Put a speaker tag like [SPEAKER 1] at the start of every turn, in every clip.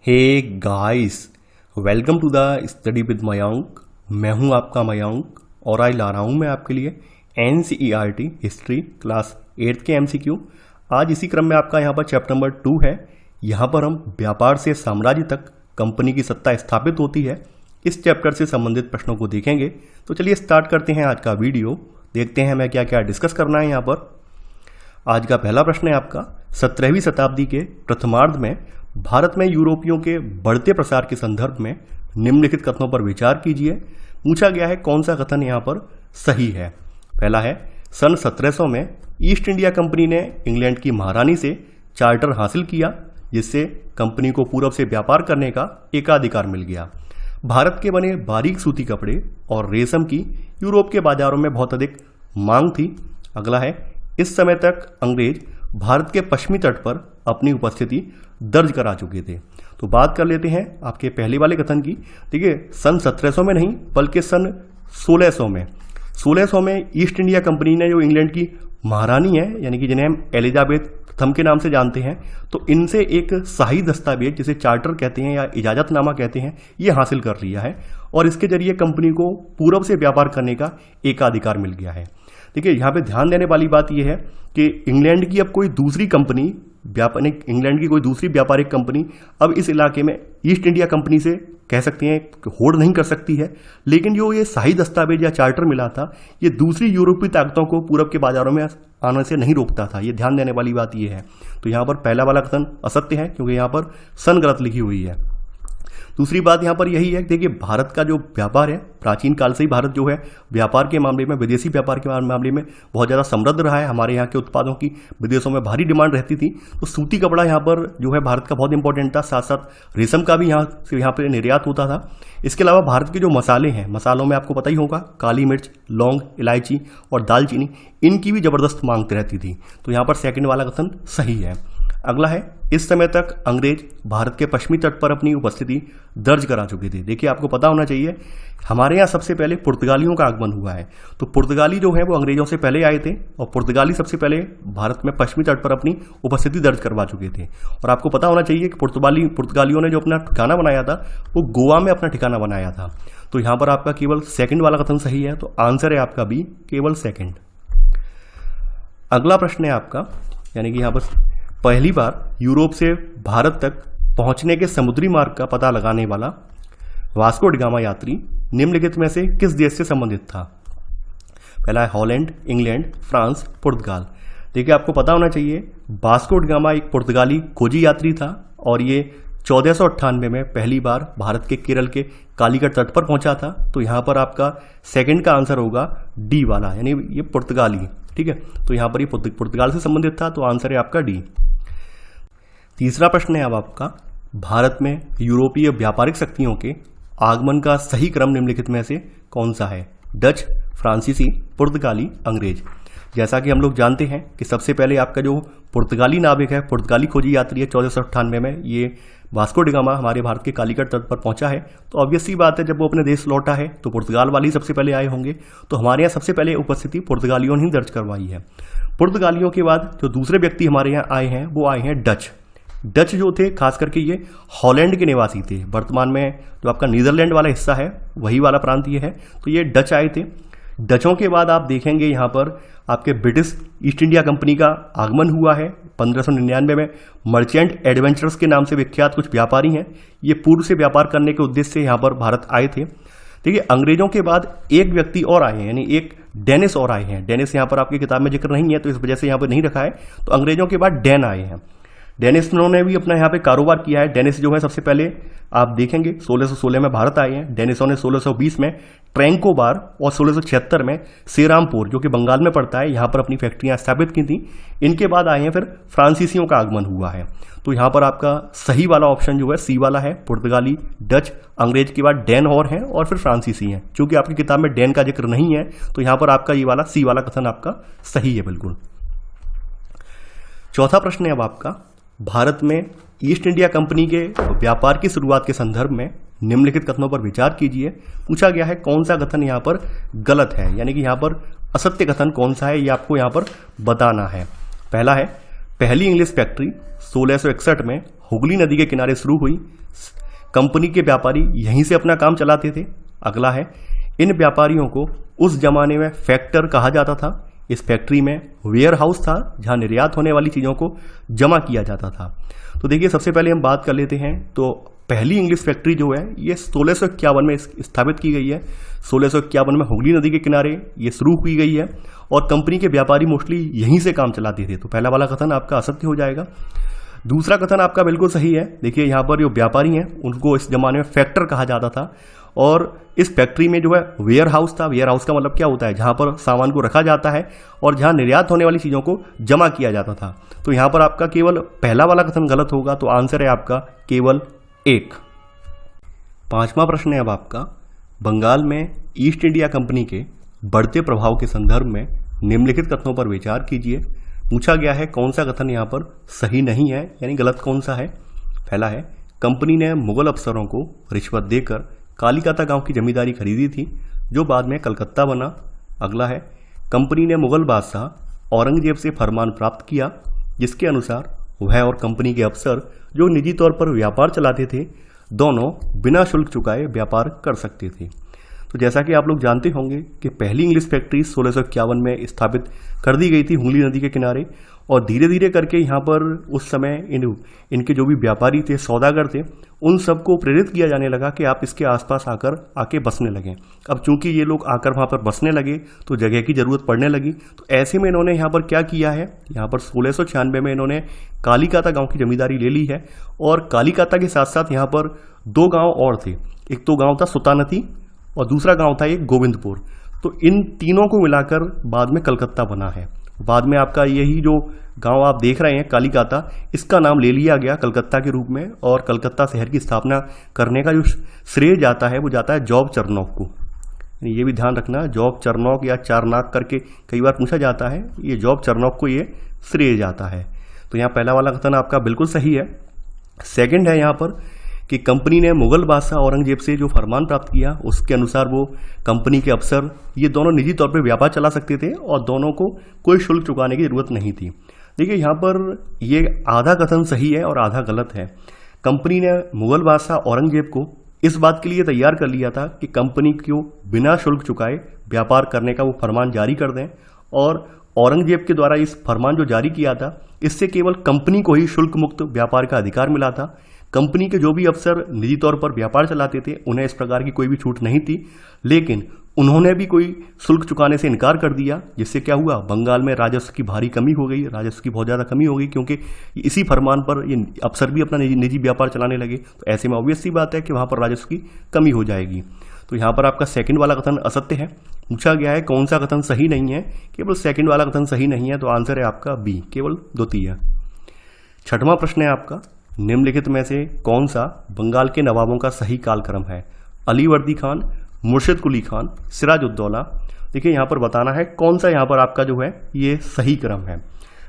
[SPEAKER 1] Hey guys, welcome to the study with Mayank. मैं हूं आपका मयंक और आज ला रहा हूं मैं आपके लिए NCERT हिस्ट्री क्लास 8 के MCQ। आज इसी क्रम में आपका यहां पर चैप्टर नंबर 2 है। यहां पर हम व्यापार से साम्राज्य तक कंपनी की सत्ता स्थापित होती है, इस चैप्टर से संबंधित प्रश्नों को देखेंगे। तो चलिए स्टार्ट करते हैं आज का वीडियो। देखते हैं हमें क्या क्या डिस्कस करना है। यहाँ पर आज का पहला प्रश्न है आपका, 17वीं शताब्दी के प्रथमार्ध में भारत में यूरोपियों के बढ़ते प्रसार के संदर्भ में निम्नलिखित कथनों पर विचार कीजिए। पूछा गया है कौन सा कथन यहाँ पर सही है। पहला है, सन 1700 में ईस्ट इंडिया कंपनी ने इंग्लैंड की महारानी से चार्टर हासिल किया, जिससे कंपनी को पूरब से व्यापार करने का एकाधिकार मिल गया। भारत के बने बारीक सूती कपड़े और रेशम की यूरोप के बाजारों में बहुत अधिक मांग थी। अगला है, इस समय तक अंग्रेज भारत के पश्चिमी तट पर अपनी उपस्थिति दर्ज करा चुके थे। तो बात कर लेते हैं आपके पहले वाले कथन की। देखिए, सन 1700 में नहीं बल्कि सन 1600 में ईस्ट इंडिया कंपनी ने जो इंग्लैंड की महारानी है, यानी कि जिन्हें हम एलिजाबेथ प्रथम के नाम से जानते हैं, तो इनसे एक शाही दस्तावेज जिसे चार्टर कहते हैं या इजाजतनामा कहते हैं, ये हासिल कर लिया है और इसके जरिए कंपनी को पूरब से व्यापार करने का एकाधिकार मिल गया है। देखिए, यहाँ पे ध्यान देने वाली बात यह है कि इंग्लैंड की अब कोई दूसरी कंपनी इंग्लैंड की कोई दूसरी व्यापारिक कंपनी अब इस इलाके में ईस्ट इंडिया कंपनी से कह सकते हैं होड़ नहीं कर सकती है। लेकिन जो ये शाही दस्तावेज या चार्टर मिला था, ये दूसरी यूरोपीय ताकतों को पूरब के बाजारों में आने से नहीं रोकता था। ये ध्यान देने वाली बात ये है। तो यहाँ पर पहला वाला कथन असत्य है, क्योंकि यहाँ पर सन गलत लिखी हुई है। दूसरी बात यहाँ पर यही है, देखिए भारत का जो व्यापार है, प्राचीन काल से ही भारत जो है व्यापार के मामले में, विदेशी व्यापार के मामले में बहुत ज़्यादा समृद्ध रहा है। हमारे यहाँ के उत्पादों की विदेशों में भारी डिमांड रहती थी। तो सूती कपड़ा यहाँ पर जो है भारत का बहुत इंपॉर्टेंट था। साथ साथ रेशम का भी यहाँ पर निर्यात होता था। इसके अलावा भारत के जो मसाले हैं, मसालों में आपको पता ही होगा, काली मिर्च, लौंग, इलायची और दालचीनी, इनकी भी जबरदस्त मांग रहती थी। तो यहाँ पर सेकंड वाला कथन सही है। अगला है, इस समय तक अंग्रेज भारत के पश्चिमी तट पर अपनी उपस्थिति दर्ज करा चुके थे। देखिए, आपको पता होना चाहिए हमारे यहाँ सबसे पहले पुर्तगालियों का आगमन हुआ है। तो पुर्तगाली जो है वो अंग्रेजों से पहले आए थे और पुर्तगाली सबसे पहले भारत में पश्चिमी तट पर अपनी उपस्थिति दर्ज करवा चुके थे। और आपको पता होना चाहिए कि पुर्तगालियों ने जो अपना ठिकाना बनाया था वो गोवा में अपना ठिकाना बनाया था। तो यहाँ पर आपका केवल सेकंड वाला कथन सही है। तो आंसर है आपका बी, केवल सेकंड। अगला प्रश्न है आपका, यानी कि यहाँ पर पहली बार यूरोप से भारत तक पहुंचने के समुद्री मार्ग का पता लगाने वाला वास्को डी गामा यात्री निम्नलिखित में से किस देश से संबंधित था। पहला है हॉलैंड, इंग्लैंड, फ्रांस, पुर्तगाल। देखिए, आपको पता होना चाहिए वास्को डी गामा एक पुर्तगाली खोजी यात्री था और ये 1498 में पहली बार भारत के केरल के कालीकट तट पर पहुंचा था। तो यहाँ पर आपका सेकंड का आंसर होगा डी वाला, यानी ये पुर्तगाली। ठीक है, तो यहाँ पर ये पुर्तगाल से संबंधित था, तो आंसर है आपका डी। तीसरा प्रश्न है अब आपका, भारत में यूरोपीय व्यापारिक शक्तियों के आगमन का सही क्रम निम्नलिखित में से कौन सा है। डच, फ्रांसीसी, पुर्तगाली, अंग्रेज। जैसा कि हम लोग जानते हैं कि सबसे पहले आपका जो पुर्तगाली नाविक है, पुर्तगाली खोजी यात्री है, 1498 में ये वास्को डी गामा हमारे भारत के कालीकट तट पर पहुंचा है। तो ऑब्वियस सी बात है, जब वो अपने देश लौटा है तो पुर्तगाल वाले ही सबसे पहले आए होंगे। तो हमारे यहाँ सबसे पहले उपस्थिति पुर्तगालियों ने ही दर्ज करवाई है। पुर्तगालियों के बाद जो दूसरे व्यक्ति हमारे यहाँ आए हैं वो आए हैं डच। डच जो थे खास करके ये हॉलैंड के निवासी थे। वर्तमान में जो आपका नीदरलैंड वाला हिस्सा है वही वाला प्रांत ये है। तो ये डच आए थे। डचों के बाद आप देखेंगे यहाँ पर आपके ब्रिटिश ईस्ट इंडिया कंपनी का आगमन हुआ है 1599 में। मर्चेंट एडवेंचरर्स के नाम से विख्यात कुछ व्यापारी हैं, ये पूर्व से व्यापार करने के उद्देश्य से यहाँ पर भारत आए थे। देखिए, अंग्रेजों के बाद एक व्यक्ति और आए हैं, यानी एक डेनिस और आए हैं। डेनिस यहाँ पर आपकी किताब में जिक्र नहीं है, तो इस वजह से यहाँ पर नहीं रखा है। तो अंग्रेजों के बाद डैन आए हैं। डेनिस ने भी अपना यहाँ पे कारोबार किया है। डेनिस जो है सबसे पहले आप देखेंगे 1616 में भारत आए हैं। डेनिसों ने 1620 में ट्रैंकोबार और 1676 में सेरामपुर, जो कि बंगाल में पड़ता है, यहाँ पर अपनी फैक्ट्रियाँ स्थापित की थी। इनके बाद आए हैं फिर फ्रांसीसियों का आगमन हुआ है। तो यहाँ पर आपका सही वाला ऑप्शन जो है सी वाला है, पुर्तगाली, डच, अंग्रेज के बाद डैन और हैं और फिर फ्रांसीसी हैं। चूंकि आपकी किताब में डैन का जिक्र नहीं है, तो यहाँ पर आपका ये वाला सी वाला कथन आपका सही है बिल्कुल। चौथा प्रश्न है अब आपका, भारत में ईस्ट इंडिया कंपनी के व्यापार की शुरुआत के संदर्भ में निम्नलिखित कथनों पर विचार कीजिए। पूछा गया है कौन सा कथन यहाँ पर गलत है, यानी कि यहाँ पर असत्य कथन कौन सा है, ये आपको यहाँ पर बताना है। पहला है, पहली इंग्लिश फैक्ट्री 1661 में हुगली नदी के किनारे शुरू हुई। कंपनी के व्यापारी यहीं से अपना काम चलाते थे। अगला है, इन व्यापारियों को उस जमाने में फैक्टर कहा जाता था। इस फैक्ट्री में वेयर हाउस था जहां निर्यात होने वाली चीज़ों को जमा किया जाता था। तो देखिए, सबसे पहले हम बात कर लेते हैं। तो पहली इंग्लिश फैक्ट्री जो है ये 1651 में स्थापित की गई है। 1651 में हुगली नदी के किनारे ये शुरू की गई है और कंपनी के व्यापारी मोस्टली यहीं से काम चलाते थे। तो पहला वाला कथन आपका असत्य हो जाएगा। दूसरा कथन आपका बिल्कुल सही है। देखिए, यहाँ पर जो व्यापारी हैं उनको इस जमाने में फैक्टर कहा जाता था और इस फैक्ट्री में जो है वेयर हाउस था। वेयर हाउस का मतलब क्या होता है? जहाँ पर सामान को रखा जाता है और जहाँ निर्यात होने वाली चीज़ों को जमा किया जाता था। तो यहाँ पर आपका केवल पहला वाला कथन गलत होगा। तो आंसर है आपका केवल 1। पांचवा प्रश्न है अब आपका, बंगाल में ईस्ट इंडिया कंपनी के बढ़ते प्रभाव के संदर्भ में निम्नलिखित कथनों पर विचार कीजिए। पूछा गया है कौन सा कथन यहाँ पर सही नहीं है, यानी गलत कौन सा है। पहला है, कंपनी ने मुगल अफसरों को रिश्वत देकर कालीकाता गांव की जमींदारी खरीदी थी जो बाद में कलकत्ता बना। अगला है, कंपनी ने मुगल बादशाह औरंगजेब से फरमान प्राप्त किया जिसके अनुसार वह और कंपनी के अफसर जो निजी तौर पर व्यापार चलाते थे दोनों बिना शुल्क चुकाए व्यापार कर सकते थे। तो जैसा कि आप लोग जानते होंगे कि पहली इंग्लिश फैक्ट्री 1651 में स्थापित कर दी गई थी हुगली नदी के किनारे और धीरे धीरे करके यहाँ पर उस समय इनके जो भी व्यापारी थे, सौदागर थे, उन सबको प्रेरित किया जाने लगा कि आप इसके आसपास आके बसने लगें। अब चूंकि ये लोग आकर वहाँ पर बसने लगे तो जगह की ज़रूरत पड़ने लगी। तो ऐसे में इन्होंने यहाँ पर क्या किया है, यहाँ पर 1696 में इन्होंने कालीकाता गाँव की जमींदारी ले ली है और कालीकाता के साथ साथ यहाँ पर 2 गाँव और थे। एक तो गाँव था सुतानती और दूसरा गांव था एक गोविंदपुर। तो इन तीनों को मिलाकर बाद में कलकत्ता बना है। बाद में आपका यही जो गांव आप देख रहे हैं कालीकाता, इसका नाम ले लिया गया कलकत्ता के रूप में और कलकत्ता शहर की स्थापना करने का जो श्रेय जाता है वो जाता है जॉब चरनॉक को। ये भी ध्यान रखना, जॉब चरनॉक या चारनाक करके कई बार पूछा जाता है, ये जॉब चरनॉक को ये श्रेय जाता है। तो यहाँ पहला वाला कथन आपका बिल्कुल सही है। सेकेंड है यहाँ पर कि कंपनी ने मुगल बादशाह औरंगजेब से जो फरमान प्राप्त किया उसके अनुसार वो कंपनी के अफसर ये दोनों निजी तौर पर व्यापार चला सकते थे और दोनों को कोई शुल्क चुकाने की जरूरत नहीं थी। देखिए, यहाँ पर ये आधा कथन सही है और आधा गलत है। कंपनी ने मुगल बादशाह औरंगजेब को इस बात के लिए तैयार कर लिया था कि कंपनी को बिना शुल्क चुकाए व्यापार करने का वो फरमान जारी कर दें और औरंगजेब के द्वारा इस फरमान जो जारी किया था इससे केवल कंपनी को ही शुल्क मुक्त व्यापार का अधिकार मिला था। कंपनी के जो भी अफसर निजी तौर पर व्यापार चलाते थे उन्हें इस प्रकार की कोई भी छूट नहीं थी, लेकिन उन्होंने भी कोई शुल्क चुकाने से इनकार कर दिया, जिससे क्या हुआ, बंगाल में राजस्व की भारी कमी हो गई, राजस्व की बहुत ज़्यादा कमी हो गई, क्योंकि इसी फरमान पर ये अफसर भी अपना निजी व्यापार चलाने लगे। तो ऐसे में ऑब्वियस सी बात है कि वहाँ पर राजस्व की कमी हो जाएगी। तो यहाँ पर आपका सेकंड वाला कथन असत्य है। पूछा गया है कौन सा कथन सही नहीं है, केवल सेकंड वाला कथन सही नहीं है। तो आंसर है आपका बी, केवल द्वितीय। छठवां प्रश्न है आपका, निम्नलिखित में से कौन सा बंगाल के नवाबों का सही कालक्रम है? अलीवर्दी खान, मुर्शिद कुली खान, सिराजुद्दौला। देखिए, यहाँ पर बताना है कौन सा यहाँ पर आपका जो है ये सही क्रम है।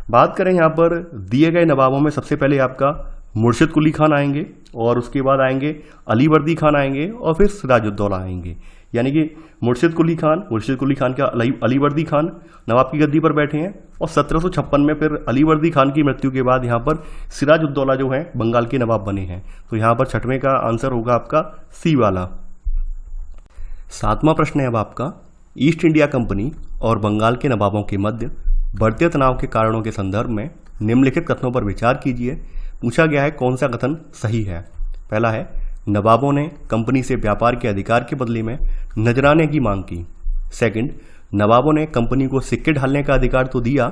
[SPEAKER 1] बात करें यहाँ पर दिए गए नवाबों में सबसे पहले आपका मुर्शिद कुली खान आएंगे और उसके बाद आएंगे अलीवर्दी खान आएंगे और फिर सिराजुद्दौला आएंगे। यानी कि मुर्शिद कुली खान का अलीवर्दी खान नवाब की गद्दी पर बैठे हैं और 1756 में फिर अलीवर्दी खान की मृत्यु के बाद यहाँ पर सिराजुद्दौला जो है बंगाल के नवाब बने हैं। तो यहाँ पर छठवें का आंसर होगा आपका सी वाला। सातवां प्रश्न है अब आपका, ईस्ट इंडिया कंपनी और बंगाल के नवाबों के मध्य बढ़ते तनाव के कारणों के संदर्भ में निम्नलिखित कथनों पर विचार कीजिए। पूछा गया है कौन सा कथन सही है। पहला है, नवाबों ने कंपनी से व्यापार के अधिकार के बदले में नजराने की मांग की। सेकंड, नवाबों ने कंपनी को सिक्के ढालने का अधिकार तो दिया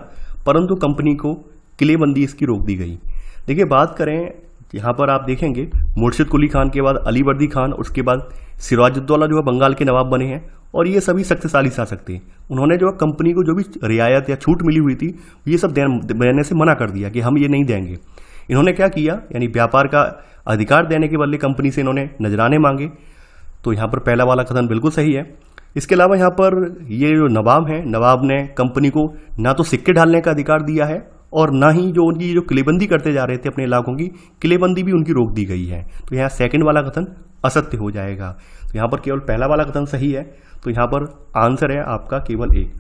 [SPEAKER 1] परंतु कंपनी को किलेबंदी इसकी रोक दी गई। देखिए, बात करें यहाँ पर आप देखेंगे मुर्शिद कुली खान के बाद अलीवर्दी खान, उसके बाद सिराजुद्दौला जो है बंगाल के नवाब बने हैं और ये सभी शक्तिशाली शासक थे। उन्होंने जो है कंपनी को जो भी रियायत या छूट मिली हुई थी ये सब देने से मना कर दिया कि हम ये नहीं देंगे। इन्होंने क्या किया, यानी व्यापार का अधिकार देने के बदले कंपनी से इन्होंने नजराने मांगे। तो यहाँ पर पहला वाला कथन बिल्कुल सही है। इसके अलावा यहाँ पर ये जो नवाब हैं, नवाब ने कंपनी को ना तो सिक्के ढालने का अधिकार दिया है और ना ही जो उनकी जो किलेबंदी करते जा रहे थे अपने इलाकों की किलेबंदी भी उनकी रोक दी गई है। तो यहाँ सेकंड वाला कथन असत्य हो जाएगा। तो यहाँ पर केवल पहला वाला कथन सही है। तो यहाँ पर आंसर है आपका केवल एक।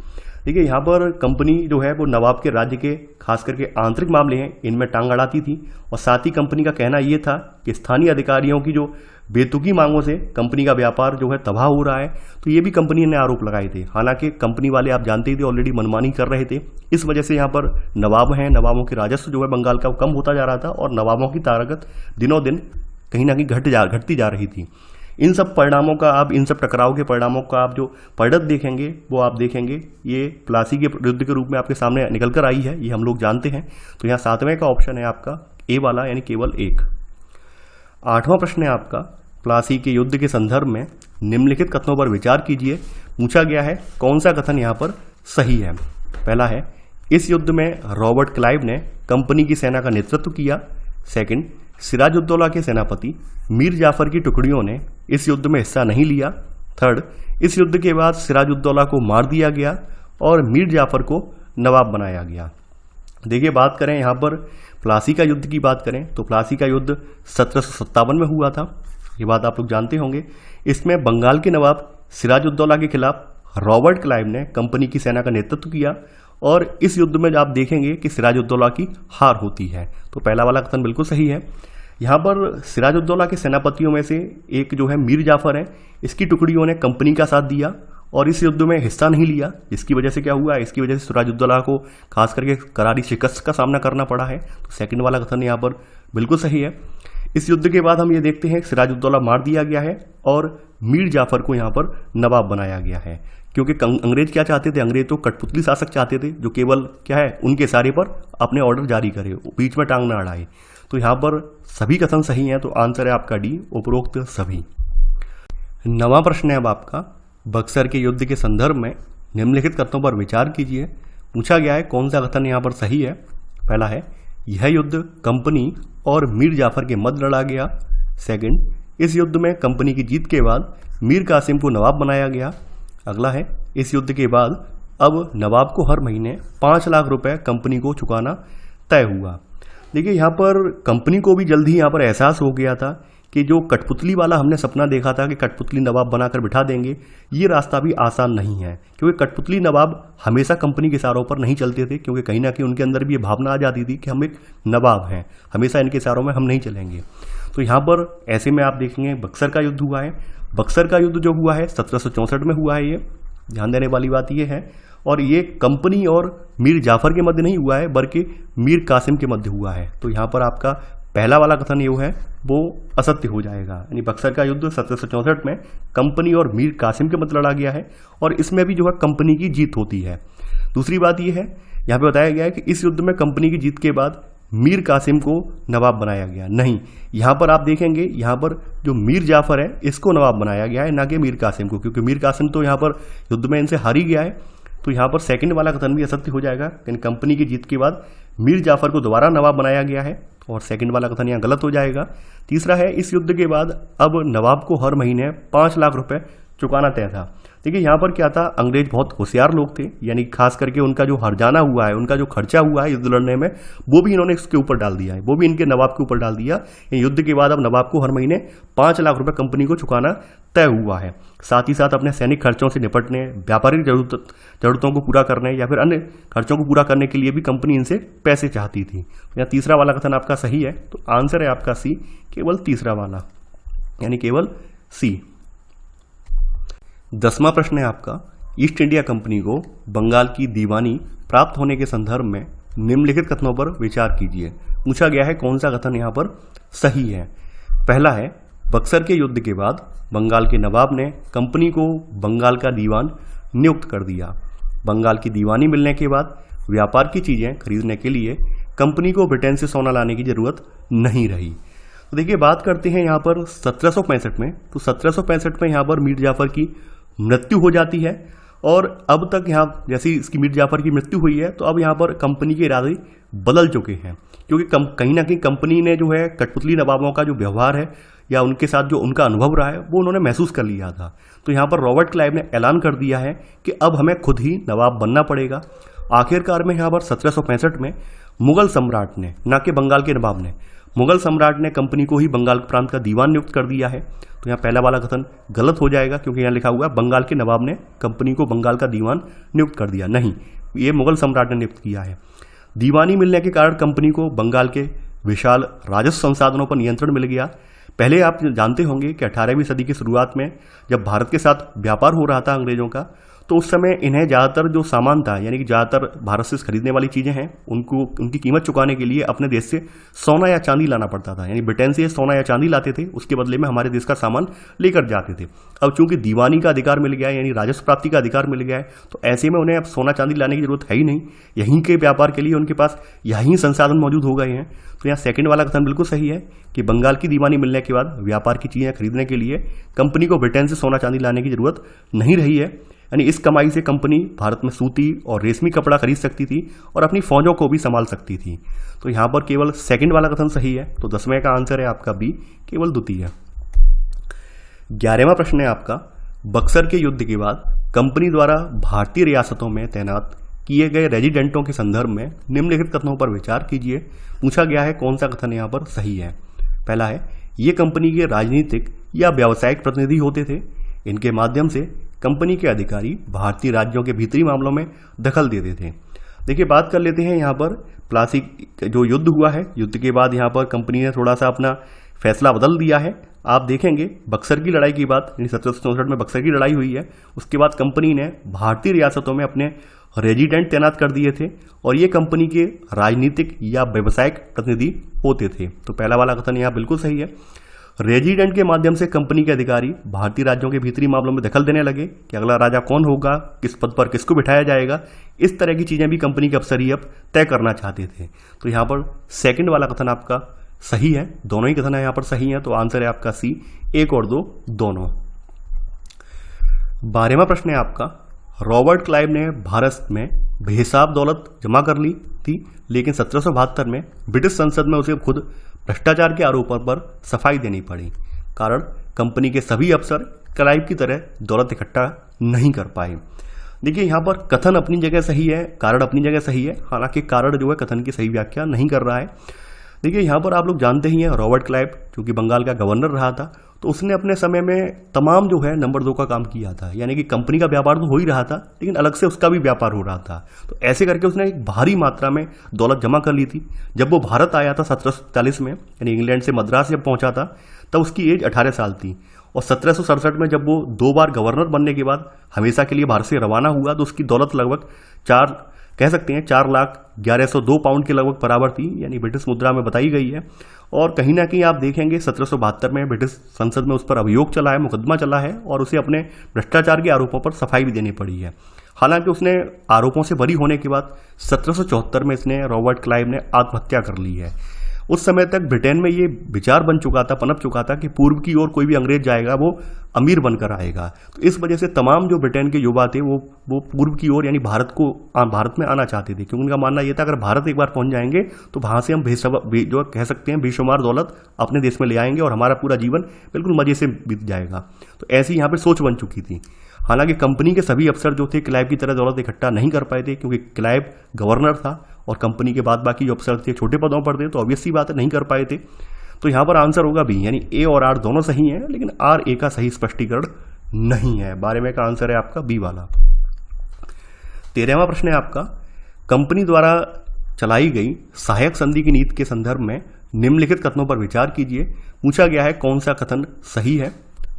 [SPEAKER 1] देखिए यहाँ पर कंपनी जो है वो नवाब के राज्य के खास करके आंतरिक मामले हैं इनमें टांग अड़ाती थी, और साथ ही कंपनी का कहना ये था कि स्थानीय अधिकारियों की जो बेतुकी मांगों से कंपनी का व्यापार जो है तबाह हो रहा है। तो ये भी कंपनी ने आरोप लगाए थे। हालांकि कंपनी वाले आप जानते ही थे ऑलरेडी मनमानी कर रहे थे, इस वजह से यहाँ पर नवाब हैं, नवाबों के राजस्व जो है बंगाल का कम होता जा रहा था और नवाबों की ताकत दिनों दिन कहीं ना कहीं घटती जा रही थी। इन सब परिणामों का आप इन सब टकराव के परिणामों का आप जो पढ़त देखेंगे वो आप देखेंगे ये प्लासी के युद्ध के रूप में आपके सामने निकल कर आई है, ये हम लोग जानते हैं। तो यहाँ 7वें का ऑप्शन है आपका ए वाला, यानी केवल 1। 8वां प्रश्न है आपका, प्लासी के युद्ध के संदर्भ में निम्नलिखित कथनों पर विचार कीजिए। पूछा गया है कौन सा कथन यहाँ पर सही है। पहला है, इस युद्ध में रॉबर्ट क्लाइव ने कंपनी की सेना का नेतृत्व किया। सेकंड, सिराजुद्दौला के सेनापति मीर जाफर की टुकड़ियों ने इस युद्ध में हिस्सा नहीं लिया। थर्ड, इस युद्ध के बाद सिराजुद्दौला को मार दिया गया और मीर जाफर को नवाब बनाया गया। देखिए बात करें यहाँ पर प्लासी का युद्ध की बात करें तो प्लासी का युद्ध 1757 में हुआ था, ये बात आप लोग जानते होंगे। इसमें बंगाल के नवाब सिराजुद्दौला के खिलाफ रॉबर्ट क्लाइव ने कंपनी की सेना का नेतृत्व किया और इस युद्ध में आप देखेंगे कि सिराजुद्दौला की हार होती है। तो पहला वाला कथन बिल्कुल सही है। यहाँ पर सिराजुद्दौला के सेनापतियों में से एक जो है मीर जाफर है, इसकी टुकड़ियों ने कंपनी का साथ दिया और इस युद्ध में हिस्सा नहीं लिया। इसकी वजह से क्या हुआ, इसकी वजह से सिराजुद्दौला को खास करके करारी शिकस्त का सामना करना पड़ा है। तो सेकंड वाला कथन यहाँ पर बिल्कुल सही है। इस युद्ध के बाद हम ये देखते हैं सिराजुद्दौला मार दिया गया है और मीर जाफर को यहाँ पर नवाब बनाया गया है, क्योंकि अंग्रेज क्या चाहते थे, अंग्रेज तो कठपुतली शासक चाहते थे जो केवल क्या है उनके इशारे पर अपने ऑर्डर जारी करे, बीच में टांग ना अड़ाए। तो यहाँ पर सभी कथन सही हैं, तो आंसर है आपका डी, उपरोक्त सभी। 9वां प्रश्न है अब आपका, बक्सर के युद्ध के संदर्भ में निम्नलिखित कथनों पर विचार कीजिए। पूछा गया है कौन सा कथन यहाँ पर सही है। पहला है, यह युद्ध कंपनी और मीर जाफर के मध्य लड़ा गया। सेकंड, इस युद्ध में कंपनी की जीत के बाद मीर कासिम को नवाब बनाया गया। अगला है, इस युद्ध के बाद अब नवाब को हर महीने 5 लाख रुपए कंपनी को चुकाना तय हुआ। देखिए यहाँ पर कंपनी को भी जल्दी यहाँ पर एहसास हो गया था कि जो कठपुतली वाला हमने सपना देखा था कि कठपुतली नवाब बनाकर बिठा देंगे, ये रास्ता भी आसान नहीं है, क्योंकि कठपुतली नवाब हमेशा कंपनी के इशारों पर नहीं चलते थे, क्योंकि कहीं ना कहीं उनके अंदर भी ये भावना आ जाती थी कि हम एक नवाब हैं, हमेशा इनके इशारों में हम नहीं चलेंगे। तो यहाँ पर ऐसे में आप देखेंगे बक्सर का युद्ध हुआ है। बक्सर का युद्ध जो हुआ है 1764 में हुआ है, ये ध्यान देने वाली बात ये है। और ये कंपनी और मीर जाफर के मध्य नहीं हुआ है, बल्कि मीर कासिम के मध्य हुआ है। तो यहाँ पर आपका पहला वाला कथन ये है वो असत्य हो जाएगा, यानी बक्सर का युद्ध 1764 में कंपनी और मीर कासिम के मध्य लड़ा गया है और इसमें भी जो है कंपनी की जीत होती है। दूसरी बात ये है, यहाँ पे बताया गया है कि इस युद्ध में कंपनी की जीत के बाद मीर कासिम को नवाब बनाया गया। नहीं, यहाँ पर आप देखेंगे यहाँ पर जो मीर जाफर है इसको नवाब बनाया गया है, ना कि मीर कासिम को, क्योंकि मीर कासिम तो यहाँ पर युद्ध में इनसे हार ही गया है। तो यहाँ पर सेकंड वाला कथन भी असत्य हो जाएगा, यानी कंपनी की जीत के बाद मीर जाफर को दोबारा नवाब बनाया गया है, और सेकंड वाला कथन यहाँ गलत हो जाएगा। तीसरा है, इस युद्ध के बाद अब नवाब को हर महीने 5 लाख रुपए चुकाना तय था। देखिए यहाँ पर क्या था, अंग्रेज बहुत होशियार लोग थे, यानी खास करके उनका जो हर्जाना हुआ है, उनका जो खर्चा हुआ है युद्ध लड़ने में, वो भी इन्होंने इसके ऊपर डाल दिया है, वो भी इनके नवाब के ऊपर डाल दिया। युद्ध के बाद अब नवाब को हर महीने 5 लाख रुपए कंपनी को चुकाना तय हुआ है। साथ ही साथ अपने सैनिक खर्चों से निपटने, व्यापारिक जरूरतों को पूरा करने या फिर अन्य खर्चों को पूरा करने के लिए भी कंपनी इनसे पैसे चाहती थी। यहाँ तीसरा वाला कथन आपका सही है, तो आंसर है आपका सी, केवल तीसरा वाला, यानी केवल सी। 10वां प्रश्न है आपका, ईस्ट इंडिया कंपनी को बंगाल की दीवानी प्राप्त होने के संदर्भ में निम्नलिखित कथनों पर विचार कीजिए। पूछा गया है कौन सा कथन यहाँ पर सही है। पहला है, बक्सर के युद्ध के बाद बंगाल के नवाब ने कंपनी को बंगाल का दीवान नियुक्त कर दिया। बंगाल की दीवानी मिलने के बाद व्यापार की चीजें खरीदने के लिए कंपनी को ब्रिटेन से सोना लाने की जरूरत नहीं रही। तो देखिए बात करते हैं यहाँ पर 1765 में, तो 1765 में यहाँ पर मीर जाफर की मृत्यु हो जाती है और अब तक यहाँ जैसी इसकी मीर जाफर की मृत्यु हुई है तो अब यहाँ पर कंपनी के इरादे बदल चुके हैं, क्योंकि कहीं ना कहीं कंपनी ने जो है कठपुतली नवाबों का जो व्यवहार है या उनके साथ जो उनका अनुभव रहा है वो उन्होंने महसूस कर लिया था। तो यहाँ पर रॉबर्ट क्लाइव ने ऐलान कर दिया है कि अब हमें खुद ही नवाब बनना पड़ेगा। आखिरकार में यहाँ पर 1765 में मुगल सम्राट ने, ना कि बंगाल के नवाब ने, मुगल सम्राट ने कंपनी को ही बंगाल प्रांत का दीवान नियुक्त कर दिया है। तो यहाँ पहला वाला कथन गलत हो जाएगा, क्योंकि यहाँ लिखा हुआ है बंगाल के नवाब ने कंपनी को बंगाल का दीवान नियुक्त कर दिया। नहीं, ये मुगल सम्राट ने नियुक्त किया है। दीवानी मिलने के कारण कंपनी को बंगाल के विशाल राजस्व संसाधनों पर नियंत्रण मिल गया। पहले आप जानते होंगे कि 18वीं सदी की शुरुआत में जब भारत के साथ व्यापार हो रहा था अंग्रेजों का, तो उस समय इन्हें ज़्यादातर जो सामान था, यानी कि ज़्यादातर भारत से खरीदने वाली चीज़ें हैं, उनकी कीमत चुकाने के लिए अपने देश से सोना या चांदी लाना पड़ता था। यानी ब्रिटेन से सोना या चांदी लाते थे, उसके बदले में हमारे देश का सामान लेकर जाते थे। अब चूंकि दीवानी का अधिकार मिल गया है, यानी राजस्व प्राप्ति का अधिकार मिल गया है, तो ऐसे में उन्हें अब सोना चांदी लाने की जरूरत है ही नहीं। यहीं के व्यापार के लिए उनके पास यहीं संसाधन मौजूद हो गए हैं। तो यहाँ सेकंड वाला कथन बिल्कुल सही है कि बंगाल की दीवानी मिलने के बाद व्यापार की चीज़ें खरीदने के लिए कंपनी को ब्रिटेन से सोना चांदी लाने की जरूरत नहीं रही है। यानी इस कमाई से कंपनी भारत में सूती और रेशमी कपड़ा खरीद सकती थी और अपनी फौजों को भी संभाल सकती थी। तो यहाँ पर केवल सेकंड वाला कथन सही है। तो 10वें का आंसर है आपका बी, केवल द्वितीय। 11वां प्रश्न है आपका, बक्सर के युद्ध के बाद कंपनी द्वारा भारतीय रियासतों में तैनात किए गए रेजिडेंटों के संदर्भ में निम्नलिखित कथनों पर विचार कीजिए। पूछा गया है कौन सा कथन यहाँ पर सही है। पहला है, ये कंपनी के राजनीतिक या व्यावसायिक प्रतिनिधि होते थे। इनके माध्यम से कंपनी के अधिकारी भारतीय राज्यों के भीतरी मामलों में दखल देते थे। देखिए, बात कर लेते हैं यहाँ पर प्लासी जो युद्ध हुआ है, युद्ध के बाद यहाँ पर कंपनी ने थोड़ा सा अपना फैसला बदल दिया है। आप देखेंगे बक्सर की लड़ाई की बात, यानी 1764 में बक्सर की लड़ाई हुई है, उसके बाद कंपनी ने भारतीय रियासतों में अपने रेजिडेंट तैनात कर दिए थे और ये कंपनी के राजनीतिक या व्यावसायिक प्रतिनिधि होते थे। तो पहला वाला कथन यहाँ बिल्कुल सही है। रेजिडेंट के माध्यम से कंपनी के अधिकारी भारतीय राज्यों के भीतरी मामलों में दखल देने लगे कि अगला राजा कौन होगा, किस पद पर किसको बिठाया जाएगा, इस तरह की चीजें भी कंपनी के अफसर ही अब तय करना चाहते थे। तो यहाँ पर सेकंड वाला कथन आपका सही है। दोनों ही कथन यहाँ पर सही है। तो आंसर है आपका सी, 1 और 2 दोनों। 12वां प्रश्न है आपका, रॉबर्ट क्लाइव ने भारत में बेहिसाब दौलत जमा कर ली थी, लेकिन 1772 में ब्रिटिश संसद में उसे खुद भ्रष्टाचार के आरोपों पर सफाई देनी पड़ी। कारण, कंपनी के सभी अफसर क्लाइव की तरह दौलत इकट्ठा नहीं कर पाए। देखिए, यहाँ पर कथन अपनी जगह सही है, कारण अपनी जगह सही है, हालांकि कारण जो है कथन की सही व्याख्या नहीं कर रहा है। देखिए, यहाँ पर आप लोग जानते ही हैं रॉबर्ट क्लाइव जो कि बंगाल का गवर्नर रहा था, तो उसने अपने समय में तमाम जो है नंबर 2 का काम किया था। यानी कि कंपनी का व्यापार तो हो ही रहा था, लेकिन अलग से उसका भी व्यापार हो रहा था। तो ऐसे करके उसने एक भारी मात्रा में दौलत जमा कर ली थी। जब वो भारत आया था 1740 में, यानी इंग्लैंड से मद्रास जब पहुंचा था, तब उसकी एज 18 साल थी। और 1767 में जब वो 2 बार गवर्नर बनने के बाद हमेशा के लिए भारत से रवाना हुआ, तो उसकी दौलत लगभग 4,11,02 पाउंड के लगभग बराबर थी, यानी ब्रिटिश मुद्रा में बताई गई है। और कहीं ना कहीं आप देखेंगे 1772 में ब्रिटिश संसद में उस पर अभियोग चला है, मुकदमा चला है और उसे अपने भ्रष्टाचार के आरोपों पर सफाई भी देनी पड़ी है। हालांकि उसने आरोपों से बरी होने के बाद 1774 में इसने रॉबर्ट क्लाइव ने आत्महत्या कर ली है। उस समय तक ब्रिटेन में ये विचार बन चुका था, पनप चुका था कि पूर्व की ओर कोई भी अंग्रेज जाएगा वो अमीर बनकर आएगा। तो इस वजह से तमाम जो ब्रिटेन के युवा थे वो पूर्व की ओर यानी भारत में आना चाहते थे, क्योंकि उनका मानना यह था अगर भारत एक बार पहुंच जाएंगे तो वहां से हम जो कह सकते हैं बेशुमार दौलत अपने देश में ले आएंगे और हमारा पूरा जीवन बिल्कुल मजे से बीत जाएगा। तो ऐसी यहाँ पर सोच बन चुकी थी। हालांकि कंपनी के सभी अफसर जो थे क्लाइव की तरह दौलत इकट्ठा नहीं कर पाए थे, क्योंकि क्लाइव गवर्नर था और कंपनी के बाद बाकी जो अफसर थे छोटे पदों पर थे, तो ऑब्वियस सी बात है नहीं कर पाए थे। तो यहाँ पर आंसर होगा बी, यानी ए और आर दोनों सही हैं, लेकिन आर ए का सही स्पष्टीकरण नहीं है। 12वें का आंसर है आपका बी वाला। 13वां प्रश्न है आपका, कंपनी द्वारा चलाई गई सहायक संधि की नीति के संदर्भ में निम्नलिखित कथनों पर विचार कीजिए। पूछा गया है कौन सा कथन सही है।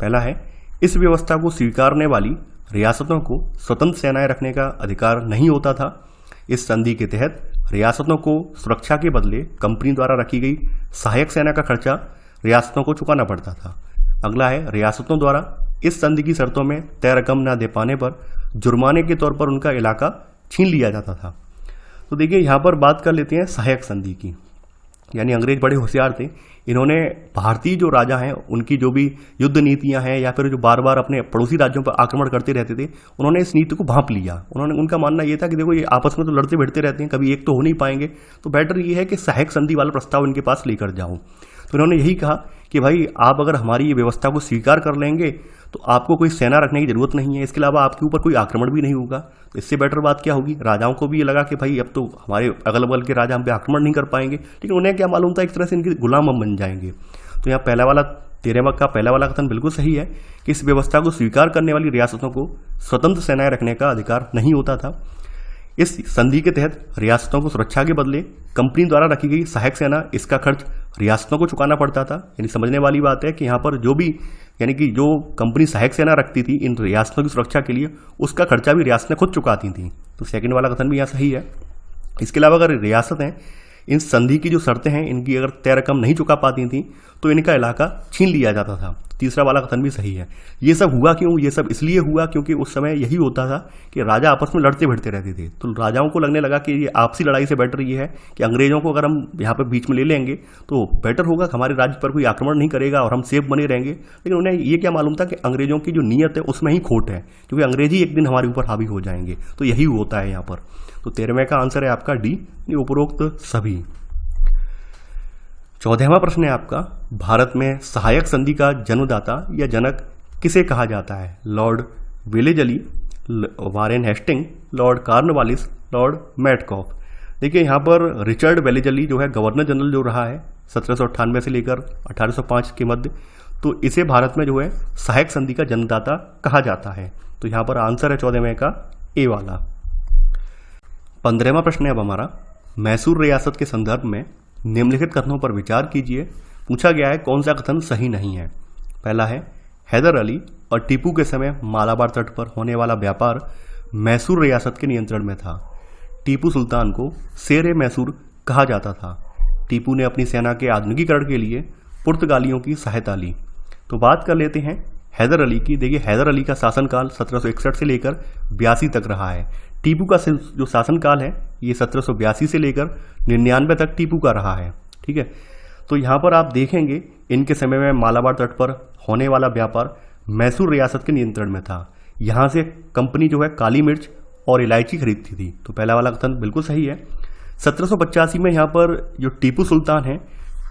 [SPEAKER 1] पहला है, इस व्यवस्था को स्वीकारने वाली रियासतों को स्वतंत्र सेनाएं रखने का अधिकार नहीं होता था। इस संधि के तहत रियासतों को सुरक्षा के बदले कंपनी द्वारा रखी गई सहायक सेना का खर्चा रियासतों को चुकाना पड़ता था। अगला है, रियासतों द्वारा इस संधि की शर्तों में तय रकम न दे पाने पर जुर्माने के तौर पर उनका इलाका छीन लिया जाता था। तो देखिए, यहाँ पर बात कर लेते हैं सहायक संधि की। यानी अंग्रेज बड़े होशियार थे, इन्होंने भारतीय जो राजा हैं उनकी जो भी युद्ध नीतियां हैं या फिर जो बार बार अपने पड़ोसी राज्यों पर आक्रमण करते रहते थे, उन्होंने इस नीति को भांप लिया। उनका मानना यह था कि देखो ये आपस में तो लड़ते भिड़ते रहते हैं, कभी एक तो हो नहीं पाएंगे, तो बेटर ये है कि सहायक संधि वाला प्रस्ताव इनके पास लेकर जाऊं। तो इन्होंने यही कहा कि भाई आप अगर हमारी ये व्यवस्था को स्वीकार कर लेंगे तो आपको कोई सेना रखने की जरूरत नहीं है, इसके अलावा आपके ऊपर कोई आक्रमण भी नहीं होगा। तो इससे बेटर बात क्या होगी, राजाओं को भी ये लगा कि भाई अब तो हमारे अगल बगल के राजा हम पे आक्रमण नहीं कर पाएंगे, लेकिन उन्हें क्या मालूम था एक तरह से इनके गुलाम हम बन जाएंगे। तो यहाँ 13वां का पहला वाला कथन बिल्कुल सही है कि इस व्यवस्था को स्वीकार करने वाली रियासतों को स्वतंत्र सेनाएं रखने का अधिकार नहीं होता था। इस संधि के तहत रियासतों को सुरक्षा के बदले कंपनी द्वारा रखी गई सहायक सेना, इसका खर्च रियासतों को चुकाना पड़ता था। यानी समझने वाली बात है कि यहाँ पर जो भी यानी कि जो कंपनी सहायक सेना रखती थी इन रियासतों की सुरक्षा के लिए, उसका खर्चा भी रियासतें खुद चुकाती थी। तो सेकंड वाला कथन भी यहाँ सही है। इसके अलावा अगर रियासतें इन संधि की जो शर्तें हैं इनकी अगर तय रकम नहीं चुका पाती थी तो इनका इलाका छीन लिया जाता था। तीसरा वाला कथन भी सही है। ये सब हुआ क्यों, ये सब इसलिए हुआ क्योंकि उस समय यही होता था कि राजा आपस में लड़ते भिड़ते रहते थे। तो राजाओं को लगने लगा कि ये आपसी लड़ाई से बेटर ये है कि अंग्रेजों को अगर हम यहाँ पर बीच में ले लेंगे तो बेटर होगा, हमारे राज्य पर कोई आक्रमण नहीं करेगा और हम सेफ बने रहेंगे। लेकिन उन्हें ये क्या मालूम था कि अंग्रेजों की जो नीयत है उसमें ही खोट है, क्योंकि अंग्रेजी एक दिन हमारे ऊपर हावी हो जाएंगे। तो यही होता है यहाँ पर। तो 13वें का आंसर है आपका डी, उपरोक्त सभी। 14वां प्रश्न है आपका, भारत में सहायक संधि का जन्मदाता या जनक किसे कहा जाता है? Lord Wellesley, Warren Hasting, Lord Cornwallis, Lord Metcalfe. देखिए यहाँ पर रिचर्ड वेलेजली जो है गवर्नर जनरल जो रहा है 1798 से लेकर 1805 के मध्य, तो इसे भारत में जो है सहायक संधि का जन्मदाता कहा जाता है। तो यहाँ पर आंसर है 14वें का ए वाला। 15वां प्रश्न है अब हमारा, मैसूर रियासत के संदर्भ में निम्नलिखित कथनों पर विचार कीजिए। पूछा गया है कौन सा कथन सही नहीं है। पहला है, हैदर अली और टीपू के समय मालाबार तट पर होने वाला व्यापार मैसूर रियासत के नियंत्रण में था। टीपू सुल्तान को शेर मैसूर कहा जाता था। टीपू ने अपनी सेना के आधुनिकीकरण के लिए पुर्तगालियों की सहायता ली। तो बात कर लेते हैं हैदर अली की। देखिए हैदर अली का शासनकाल 1761 से लेकर 82 तक रहा है। टीपू का जो शासनकाल है ये 1782 से लेकर 99 तक टीपू का रहा है। ठीक है, तो यहाँ पर आप देखेंगे इनके समय में मालाबार तट पर होने वाला व्यापार मैसूर रियासत के नियंत्रण में था। यहाँ से कंपनी जो है काली मिर्च और इलायची खरीदती थी। तो पहला वाला कथन बिल्कुल सही है। 1785 में यहाँ पर जो टीपू सुल्तान है,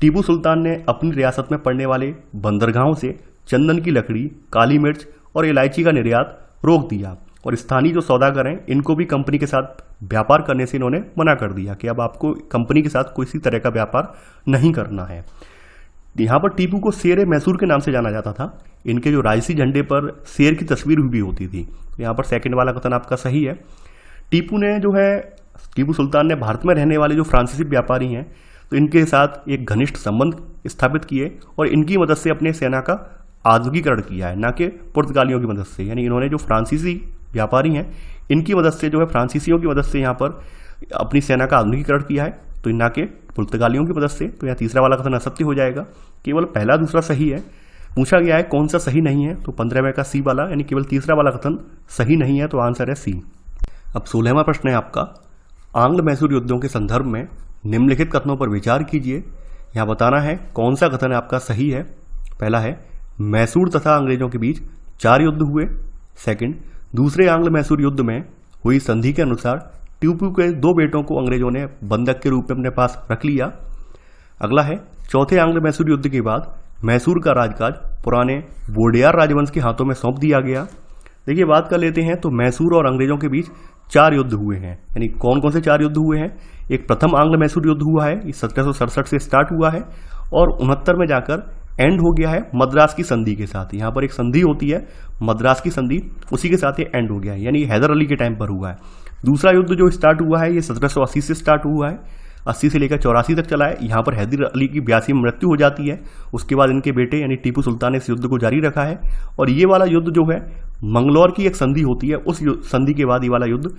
[SPEAKER 1] टीपू सुल्तान ने अपनी रियासत में पड़ने वाले बंदरगाहों से चंदन की लकड़ी, काली मिर्च और इलायची का निर्यात रोक दिया और स्थानीय जो सौदागर हैं इनको भी कंपनी के साथ व्यापार करने से इन्होंने मना कर दिया कि अब आपको कंपनी के साथ किसी तरह का व्यापार नहीं करना है। यहाँ पर टीपू को शेर मैसूर के नाम से जाना जाता था। इनके जो राजसी झंडे पर शेर की तस्वीर भी होती थी। यहाँ पर सेकंड वाला कथन आपका सही है। टीपू सुल्तान ने भारत में रहने वाले जो फ्रांसीसी व्यापारी हैं तो इनके साथ एक घनिष्ठ संबंध स्थापित किए और इनकी मदद से अपने सेना का आधुनिकीकरण किया है, ना कि पुर्तगालियों की मदद से। यानी इन्होंने जो फ्रांसीसी व्यापारी हैं इनकी मदद से जो है फ्रांसीसियों की मदद से यहाँ पर अपनी सेना का आधुनिकीकरण किया है, तो ना कि पुर्तगालियों की मदद से। तो यहाँ तीसरा वाला कथन असत्य हो जाएगा। केवल पहला दूसरा सही है। पूछा गया है कौन सा सही नहीं है, तो 15वें का सी वाला, यानी केवल तीसरा वाला कथन सही नहीं है, तो आंसर है सी। अब 16वां प्रश्न है आपका, आंग्ल मैसूर युद्धों के संदर्भ में निम्नलिखित कथनों पर विचार कीजिए। यहाँ बताना है कौन सा कथन आपका सही है। पहला है, मैसूर तथा अंग्रेजों के बीच 4 युद्ध हुए। सेकंड, दूसरे आंग्ल मैसूर युद्ध में हुई संधि के अनुसार टीपू के 2 बेटों को अंग्रेजों ने बंधक के रूप में अपने पास रख लिया। अगला है, चौथे आंग्ल मैसूर युद्ध के बाद मैसूर का राजकाज पुराने वोडेयार राजवंश के हाथों में सौंप दिया गया। देखिए बात कर लेते हैं, तो मैसूर और अंग्रेजों के बीच 4 युद्ध हुए हैं। यानी कौन कौन से 4 युद्ध हुए हैं? एक प्रथम आंग्ल मैसूर युद्ध हुआ है, 1767 से स्टार्ट हुआ है और 69 में जाकर एंड हो गया है मद्रास की संधि के साथ। यहाँ पर एक संधि होती है मद्रास की संधि, उसी के साथ ये एंड हो गया है, यानी हैदर अली के टाइम पर हुआ है। दूसरा युद्ध जो स्टार्ट हुआ है ये 1780 से स्टार्ट हुआ है, 80 से लेकर 84 तक चला है। यहाँ पर हैदर अली की 82 में मृत्यु हो जाती है। उसके बाद इनके बेटे यानी टीपू सुल्तान ने इस युद्ध को जारी रखा है और ये वाला युद्ध जो है मंगलौर की एक संधि होती है, उस संधि के बाद ये वाला युद्ध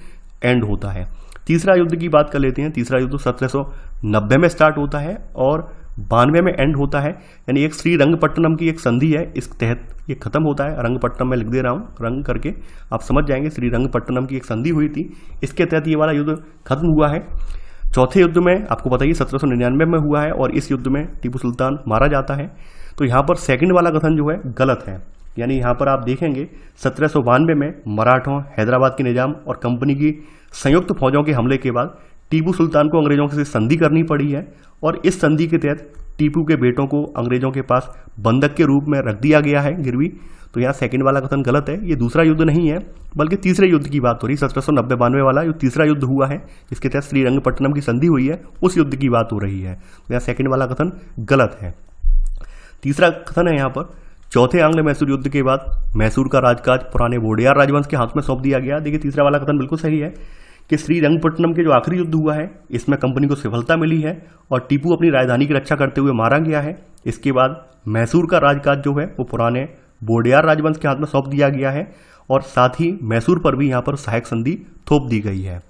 [SPEAKER 1] एंड होता है। तीसरा युद्ध की बात कर लेते हैं। तीसरा युद्ध 1790 में स्टार्ट होता है और 92 में एंड होता है। यानी एक श्री रंगपट्टनम की एक संधि है, इस तहत ये खत्म होता है। रंगपट्टनम में लिख दे रहा हूँ, रंग करके आप समझ जाएंगे। श्री रंगपट्टनम की एक संधि हुई थी, इसके तहत ये वाला युद्ध खत्म हुआ है। चौथे युद्ध में आपको बताइए 1799 में हुआ है और इस युद्ध में टीपू सुल्तान मारा जाता है। तो यहाँ पर सेकंड वाला कथन जो है गलत है। यानी यहाँ पर आप देखेंगे 1792 में मराठों, हैदराबाद के निजाम और कंपनी की संयुक्त फौजों के हमले के बाद टीपू सुल्तान को अंग्रेजों से संधि करनी पड़ी है और इस संधि के तहत टीपू के बेटों को अंग्रेजों के पास बंधक के रूप में रख दिया गया है गिरवी। तो यहाँ सेकंड वाला कथन गलत है, ये दूसरा युद्ध नहीं है बल्कि तीसरे युद्ध की बात हो रही है। 1790-92 वाला जो तीसरा युद्ध हुआ है जिसके तहत श्रीरंगपट्टनम की संधि हुई है, उस युद्ध की बात हो रही है। तो यहाँ सेकंड वाला कथन गलत है। तीसरा कथन है यहाँ पर, चौथे आंग्ल मैसूर युद्ध के बाद मैसूर का राजकाज पुराने वोडेयार राजवंश के हाथ में सौंप दिया गया। देखिए तीसरा वाला कथन बिल्कुल सही है कि श्रीरंगपट्टनम के जो आखिरी युद्ध हुआ है इसमें कंपनी को सफलता मिली है और टीपू अपनी राजधानी की रक्षा करते हुए मारा गया है। इसके बाद मैसूर का राजकाज जो है वो पुराने वोडेयार राजवंश के हाथ में सौंप दिया गया है और साथ ही मैसूर पर भी यहाँ पर सहायक संधि थोप दी गई है।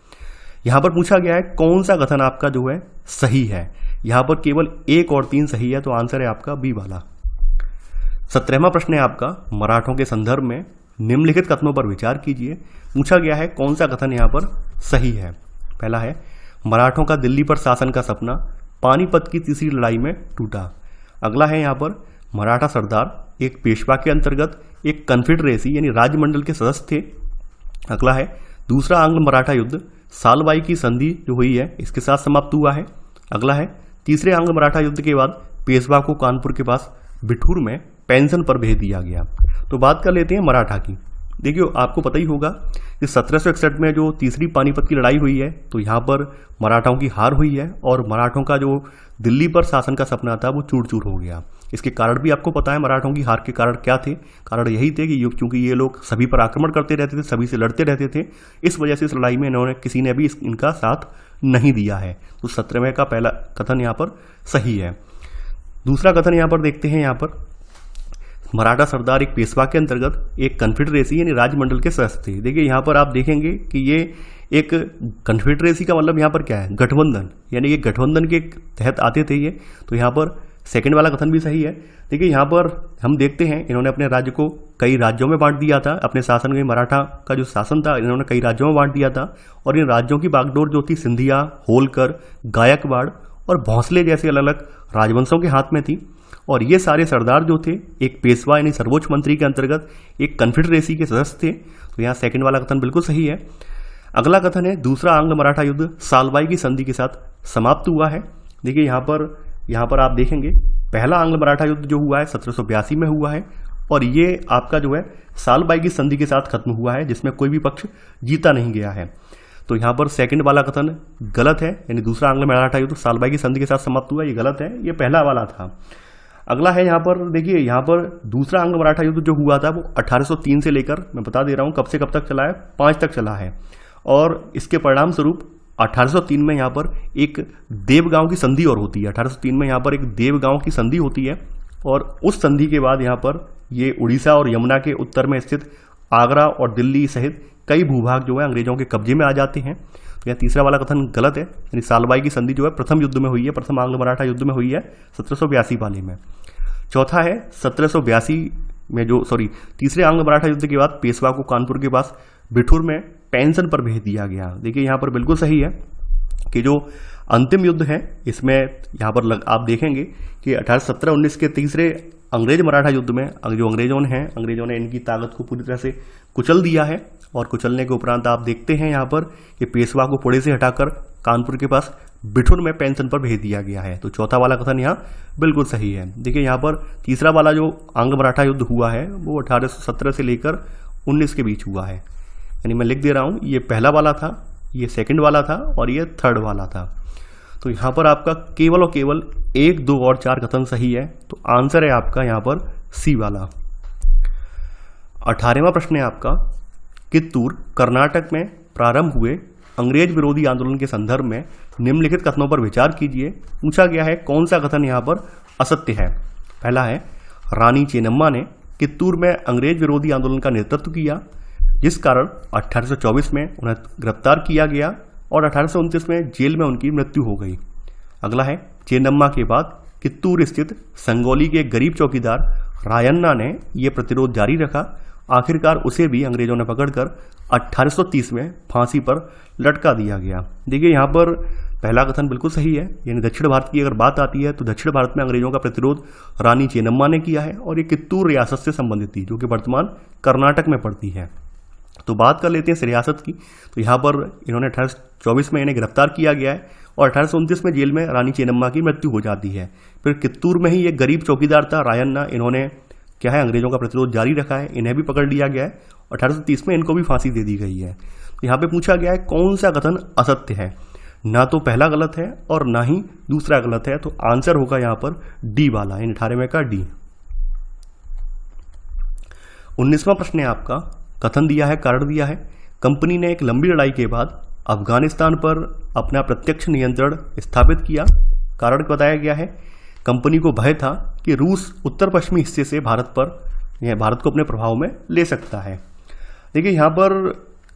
[SPEAKER 1] यहाँ पर पूछा गया है कौन सा कथन आपका जो है सही है। यहाँ पर केवल 1 और 3 सही है, तो आंसर है आपका बी वाला। 17वां प्रश्न है आपका, मराठों के संदर्भ में निम्नलिखित कथनों पर विचार कीजिए। पूछा गया है कौन सा कथन यहाँ पर सही है। पहला है, मराठों का दिल्ली पर शासन का सपना पानीपत की तीसरी लड़ाई में टूटा। अगला है यहाँ पर, मराठा सरदार एक पेशवा के अंतर्गत एक कन्फेडरेसी यानी राज्यमंडल के सदस्य थे। अगला है, दूसरा आंग्ल मराठा युद्ध सालबाई की संधि जो हुई है इसके साथ समाप्त हुआ है। अगला है, तीसरे आंग्ल मराठा युद्ध के बाद पेशवा को कानपुर के पास बिठूर में पेंशन पर भेज दिया गया। तो बात कर लेते हैं मराठा की। देखिए आपको पता ही होगा कि 1761 में जो तीसरी पानीपत की लड़ाई हुई है तो यहाँ पर मराठाओं की हार हुई है और मराठों का जो दिल्ली पर शासन का सपना था वो चूर चूर हो गया। इसके कारण भी आपको पता है मराठों की हार के कारण क्या थे। कारण यही थे कि चूंकि ये लोग सभी पर आक्रमण करते रहते थे, सभी से लड़ते रहते थे, इस वजह से इस लड़ाई में इन्होंने किसी ने भी इनका साथ नहीं दिया है। तो 17वें का पहला कथन यहाँ पर सही है। दूसरा कथन यहाँ पर देखते हैं, यहाँ पर मराठा सरदार एक पेशवा के अंतर्गत एक कन्फेडरेसी यानी राज्यमंडल के सदस्य थे। देखिए यहाँ पर आप देखेंगे कि ये एक कन्फेडरेसी का मतलब यहाँ पर क्या है, गठबंधन, यानी ये गठबंधन के तहत आते थे ये। तो यहाँ पर सेकंड वाला कथन भी सही है। देखिए यहाँ पर हम देखते हैं इन्होंने अपने राज्य को कई राज्यों में बांट दिया था। अपने शासन में मराठा का जो शासन था इन्होंने कई राज्यों में बांट दिया था और इन राज्यों की बागडोर जो थी सिंधिया, होलकर, गायकवाड़ और भोंसले जैसे अलग अलग राजवंशों के हाथ में थी। और ये सारे सरदार जो थे एक पेशवा यानी सर्वोच्च मंत्री के अंतर्गत एक कन्फेडरेसी के सदस्य थे। तो यहाँ सेकंड वाला कथन बिल्कुल सही है। अगला कथन है, दूसरा आंग्ल मराठा युद्ध सालबाई की संधि के साथ समाप्त हुआ है। देखिए यहाँ पर आप देखेंगे पहला आंग्ल मराठा युद्ध जो हुआ है 1782 में हुआ है और ये आपका जो है सालबाई की संधि के साथ खत्म हुआ है जिसमें कोई भी पक्ष जीता नहीं गया है। तो यहाँ पर सेकंड वाला कथन गलत है, यानी दूसरा आंग्ल मराठा युद्ध सालबाई की संधि के साथ समाप्त हुआ, ये गलत है, ये पहला वाला था। अगला है यहाँ पर देखिए, यहाँ पर दूसरा आंग्ल मराठा युद्ध जो हुआ था वो 1803 से लेकर मैं बता दे रहा हूँ कब से कब तक चला है, 5 तक चला है। और इसके परिणाम स्वरूप 1803 में यहाँ पर एक देवगांव की संधि और होती है। 1803 में यहाँ पर एक देवगांव की संधि होती है और उस संधि के बाद यहाँ पर ये उड़ीसा और यमुना के उत्तर में स्थित आगरा और दिल्ली सहित कई भूभाग जो है अंग्रेजों के कब्जे में आ जाते हैं। तो यह तीसरा वाला कथन गलत है, यानी सालबाई की संधि जो है प्रथम युद्ध में हुई है, प्रथम आंग्ल मराठा युद्ध में हुई है 1782 वाले में। चौथा है 1782 में तीसरे आंग्ल मराठा युद्ध के बाद पेशवा को कानपुर के पास बिठूर में पेंशन पर भेज दिया गया। देखिए यहाँ पर बिल्कुल सही है कि जो अंतिम युद्ध है इसमें यहाँ पर आप देखेंगे कि 1817-19 के तीसरे अंग्रेज मराठा युद्ध में जो अंग्रेजों ने इनकी ताकत को पूरी तरह से कुचल दिया है और कुचलने के उपरांत आप देखते हैं यहाँ पर कि पेशवा को पुणे से हटाकर कानपुर के पास बिठूर में पेंशन पर भेज दिया गया है। तो चौथा वाला कथन यहाँ बिल्कुल सही है। देखिए यहाँ पर तीसरा वाला जो आंग्ल मराठा युद्ध हुआ है वो 1817 से लेकर 19 के बीच हुआ है, यानी मैं लिख दे रहा हूँ ये पहला वाला था, ये सेकंड वाला था और ये थर्ड वाला था। तो यहाँ पर आपका केवल और केवल 1, 2 और 4 कथन सही है। तो आंसर है आपका यहाँ पर सी वाला। 18वां प्रश्न है आपका, कित्तूर कर्नाटक में प्रारंभ हुए अंग्रेज विरोधी आंदोलन के संदर्भ में निम्नलिखित कथनों पर विचार कीजिए। पूछा गया है कौन सा कथन यहाँ पर असत्य है। पहला है, रानी चेन्नम्मा ने कित्तूर में अंग्रेज विरोधी आंदोलन का नेतृत्व किया जिस कारण 1824 में उन्हें गिरफ्तार किया गया और 1829 में जेल में उनकी मृत्यु हो गई। अगला है, चेन्नम्मा के बाद कित्तूर स्थित संगोली के गरीब चौकीदार रायन्ना ने यह प्रतिरोध जारी रखा। आखिरकार उसे भी अंग्रेजों ने पकड़कर 1830 में फांसी पर लटका दिया गया। देखिए यहाँ पर पहला कथन बिल्कुल सही है, यानी दक्षिण भारत की अगर बात आती है तो दक्षिण भारत में अंग्रेजों का प्रतिरोध रानी चेन्नम्मा ने किया है और ये कित्तूर रियासत से संबंधित थी जो कि वर्तमान कर्नाटक में पड़ती है। तो बात कर लेते हैं इस रियासत की। तो यहाँ पर इन्होंने 1824 में इन्हें गिरफ्तार किया गया है और 1829 में जेल में रानी चेन्नम्मा की मृत्यु हो जाती है। फिर कित्तूर में ही एक गरीब चौकीदार था रायन्ना, इन्होंने क्या है अंग्रेजों का प्रतिरोध जारी रखा है, इन्हें भी पकड़ लिया गया है। 1830 में इनको भी फांसी दे दी गई है। तो यहाँ पे पूछा गया है कौन सा कथन असत्य है। ना तो पहला गलत है और ना ही दूसरा गलत है, तो आंसर होगा यहाँ पर डी वाला, इन 18 में का डी। 19वां प्रश्न है आपका, कथन दिया है, कारण दिया है। कंपनी ने एक लंबी लड़ाई के बाद अफगानिस्तान पर अपना प्रत्यक्ष नियंत्रण स्थापित किया। कारण बताया गया है, कंपनी को भय था कि रूस उत्तर पश्चिमी हिस्से से भारत को अपने प्रभाव में ले सकता है। देखिए यहाँ पर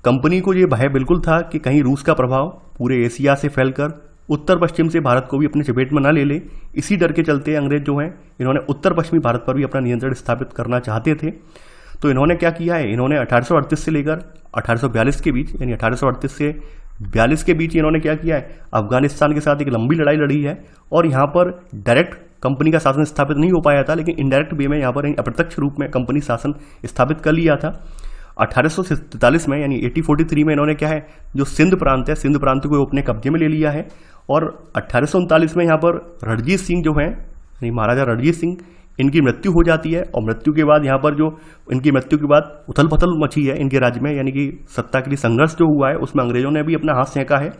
[SPEAKER 1] कंपनी को ये भय बिल्कुल था कि कहीं रूस का प्रभाव पूरे एशिया से फैलकर उत्तर पश्चिम से भारत को भी अपने चपेट में न ले ले। इसी डर के चलते अंग्रेज जो हैं इन्होंने उत्तर पश्चिमी भारत पर भी अपना नियंत्रण स्थापित करना चाहते थे। तो इन्होंने क्या किया है, इन्होंने 1838 से लेकर 1842 के बीच, यानी 1838 से 42 के बीच इन्होंने क्या किया है, अफगानिस्तान के साथ एक लंबी लड़ाई लड़ी है। और यहाँ पर डायरेक्ट कंपनी का शासन स्थापित नहीं हो पाया था, लेकिन इनडायरेक्ट वे में यहाँ पर अप्रत्यक्ष रूप में कंपनी शासन स्थापित कर लिया था। 1843 में यानी 1843 में इन्होंने क्या है, जो सिंध प्रांत है, सिंध प्रांत को अपने कब्जे में ले लिया है। और 1839 में यहाँ पर रणजीत सिंह जो हैं, यानी महाराजा रणजीत सिंह, इनकी मृत्यु हो जाती है। और मृत्यु के बाद यहाँ पर जो इनकी मृत्यु के बाद उथल पुथल मची है इनके राज्य में, यानी कि सत्ता के लिए संघर्ष जो हुआ है उसमें अंग्रेजों ने भी अपना हाथ सेंका है।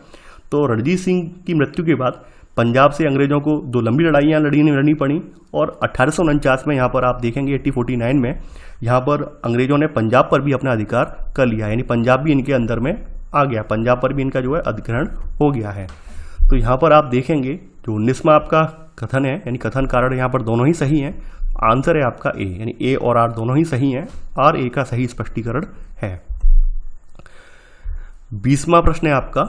[SPEAKER 1] तो रणजीत सिंह की मृत्यु के बाद पंजाब से अंग्रेजों को 2 लंबी लड़ाइयाँ लड़नी पड़ी। और 1849 में यहाँ पर आप देखेंगे 1849 में यहाँ पर अंग्रेजों ने पंजाब पर भी अपना अधिकार कर लिया, यानी पंजाब भी इनके अंदर में आ गया, पंजाब पर भी इनका जो है अधिग्रहण हो गया है। तो यहाँ पर आप देखेंगे जो 19वां आपका कथन है, यानी कथन कारण यहाँ पर दोनों ही सही हैं। आंसर है आपका ए, यानी ए और आर दोनों ही सही हैं। आर ए का सही स्पष्टीकरण है। 20वां प्रश्न है आपका,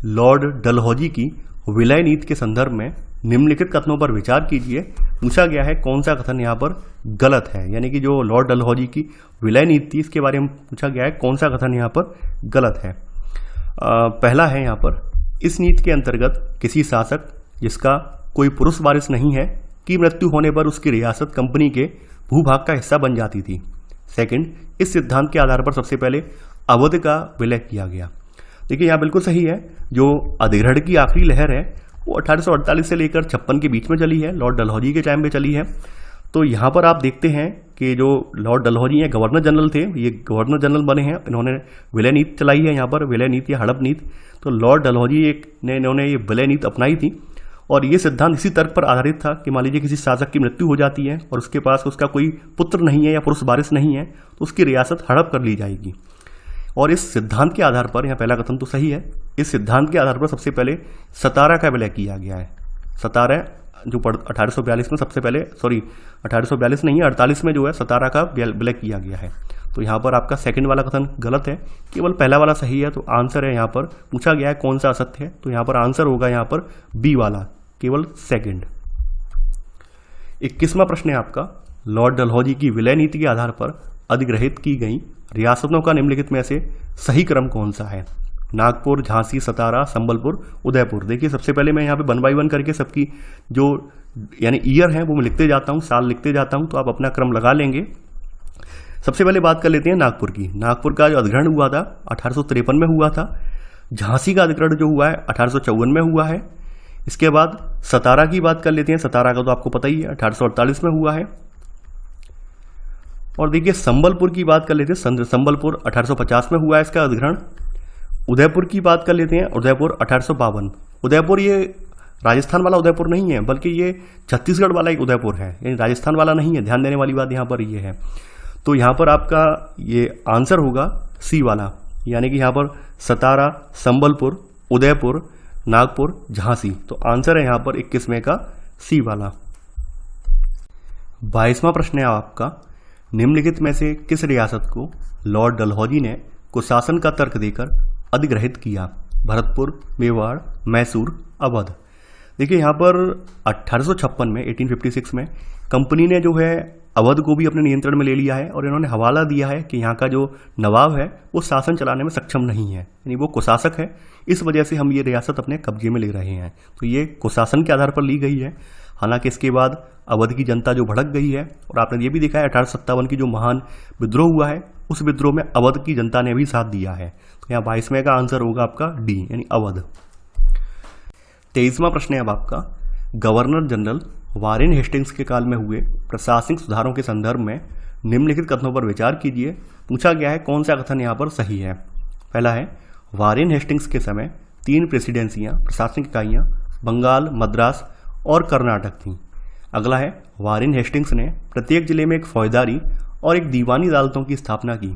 [SPEAKER 1] लॉर्ड डलहौजी की विलय नीति के संदर्भ में निम्नलिखित कथनों पर विचार कीजिए। पूछा गया है कौन सा कथन यहाँ पर गलत है, यानी कि जो लॉर्ड डलहौजी की विलय नीति थी इसके बारे में पूछा गया है कौन सा कथन यहाँ पर गलत है। पहला है यहाँ पर, इस नीति के अंतर्गत किसी शासक जिसका कोई पुरुष वारिस नहीं है की मृत्यु होने पर उसकी रियासत कंपनी के भूभाग का हिस्सा बन जाती थी। सेकंड, इस सिद्धांत के आधार पर सबसे पहले अवध का विलय किया गया। देखिए यहाँ बिल्कुल सही है, जो अधिग्रहण की आखिरी लहर है वो 1848 से लेकर 56 के बीच में चली है, लॉर्ड डलहौजी के टाइम पे चली है। तो यहाँ पर आप देखते हैं कि जो लॉर्ड डलहौजी हैं गवर्नर जनरल थे, ये गवर्नर जनरल बने हैं, इन्होंने विलय नीति चलाई है, यहाँ पर विलय नीति या हड़प नीति। तो लॉर्ड डलहौजी इन्होंने ये विलय नीति अपनाई थी और ये सिद्धांत इसी तर्क पर आधारित था कि मान लीजिए किसी शासक की मृत्यु हो जाती है और उसके पास उसका कोई पुत्र नहीं है या पुरुष वारिस नहीं है, तो उसकी रियासत हड़प कर ली जाएगी। और इस सिद्धांत के आधार पर, यहाँ पहला कथन तो सही है, इस सिद्धांत के आधार पर सबसे पहले सतारा का विलय किया गया है। सतारा जो 1842 में सबसे पहले, 1842 नहीं 48 में जो है सतारा का विलय किया गया है। तो यहाँ पर आपका सेकंड वाला कथन गलत है, केवल पहला वाला सही है। तो आंसर है यहाँ पर, पूछा गया है कौन सा असत्य है, तो यहाँ पर आंसर होगा यहाँ पर बी वाला, केवल सेकंड। 21वां प्रश्न है आपका, लॉर्ड डलहौजी की विलय नीति के आधार पर अधिग्रहित की गई रियासतों का निम्नलिखित में से सही क्रम कौन सा है। नागपुर, झांसी, सतारा, संबलपुर, उदयपुर। देखिए सबसे पहले मैं यहाँ पे 1 बाय 1 करके सबकी जो यानी ईयर है वो मैं लिखते जाता हूँ, साल लिखते जाता हूँ, तो आप अपना क्रम लगा लेंगे। सबसे पहले बात कर लेते हैं नागपुर की। नागपुर का जो अधिग्रहण हुआ था 1853 में हुआ था। झांसी का अधिग्रहण जो हुआ है 1854 में हुआ है। इसके बाद सतारा की बात कर लेते हैं। सतारा का तो आपको पता ही है 1848 में हुआ है। और देखिए संबलपुर की बात कर लेते हैं। संबलपुर 1850 में हुआ है इसका अधिग्रहण। उदयपुर की बात कर लेते हैं। उदयपुर 1852। उदयपुर ये राजस्थान वाला उदयपुर नहीं है, बल्कि ये छत्तीसगढ़ वाला एक उदयपुर है, यानी राजस्थान वाला नहीं है। ध्यान देने वाली बात यहाँ पर ये है। तो यहाँ पर आपका ये आंसर होगा सी वाला, यानी कि यहाँ पर सतारा, संबलपुर, उदयपुर, नागपुर, झांसी। तो आंसर है यहाँ पर 21वें का सी वाला। 22वां प्रश्न है आपका, निम्नलिखित में से किस रियासत को लॉर्ड डलहौजी ने कुशासन का तर्क देकर अधिग्रहित किया। भरतपुर, मेवाड़, मैसूर, अवध। देखिए यहाँ पर 1856 में 1856 में कंपनी ने जो है अवध को भी अपने नियंत्रण में ले लिया है और इन्होंने हवाला दिया है कि यहाँ का जो नवाब है वो शासन चलाने में सक्षम नहीं है, यानी वो कुशासक है। इस वजह से हम ये रियासत अपने कब्जे में ले रहे हैं। तो ये कुशासन के आधार पर ली गई है। हालांकि इसके बाद अवध की जनता जो भड़क गई है, और आपने ये भी देखा है 1857 की जो महान विद्रोह हुआ है उस विद्रोह में अवध की जनता ने भी साथ दिया है। तो यहाँ 22वें का आंसर होगा आपका डी यानी अवध। 23वां प्रश्न है अब आपका, गवर्नर जनरल वारेन हेस्टिंग्स के काल में हुए प्रशासनिक सुधारों के संदर्भ में निम्नलिखित कथनों पर विचार कीजिए। पूछा गया है कौन सा कथन यहाँ पर सही है। पहला है, वारेन हेस्टिंग्स के समय 3 प्रेसिडेंसियां प्रशासनिक इकाइयां बंगाल, मद्रास और कर्नाटक थीं। अगला है, वारेन हेस्टिंग्स ने प्रत्येक जिले में एक फौजदारी और एक दीवानी अदालतों की स्थापना की।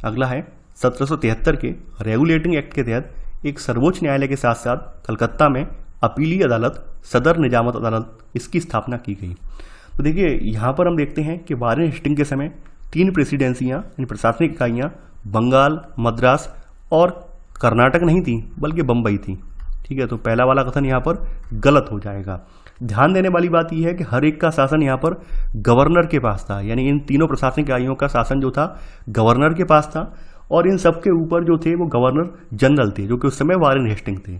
[SPEAKER 1] अगला है, 1773 के रेगुलेटिंग एक्ट के तहत एक सर्वोच्च न्यायालय के साथ साथ कलकत्ता में अपीली अदालत, सदर निजामत अदालत, इसकी स्थापना की गई। तो देखिए यहाँ पर हम देखते हैं कि वारेन हेस्टिंग के समय 3 प्रेसिडेंसियां यानी प्रशासनिक इकाइयां बंगाल, मद्रास और कर्नाटक नहीं थी बल्कि बम्बई थी। ठीक है, तो पहला वाला कथन यहाँ पर गलत हो जाएगा। ध्यान देने वाली बात यह है कि हर एक का शासन यहाँ पर गवर्नर के पास था, यानी इन तीनों प्रशासनिक इकाइयों का शासन जो था गवर्नर के पास था, और इन सबके ऊपर जो थे वो गवर्नर जनरल थे, जो कि उस समय वारेन हेस्टिंग थे।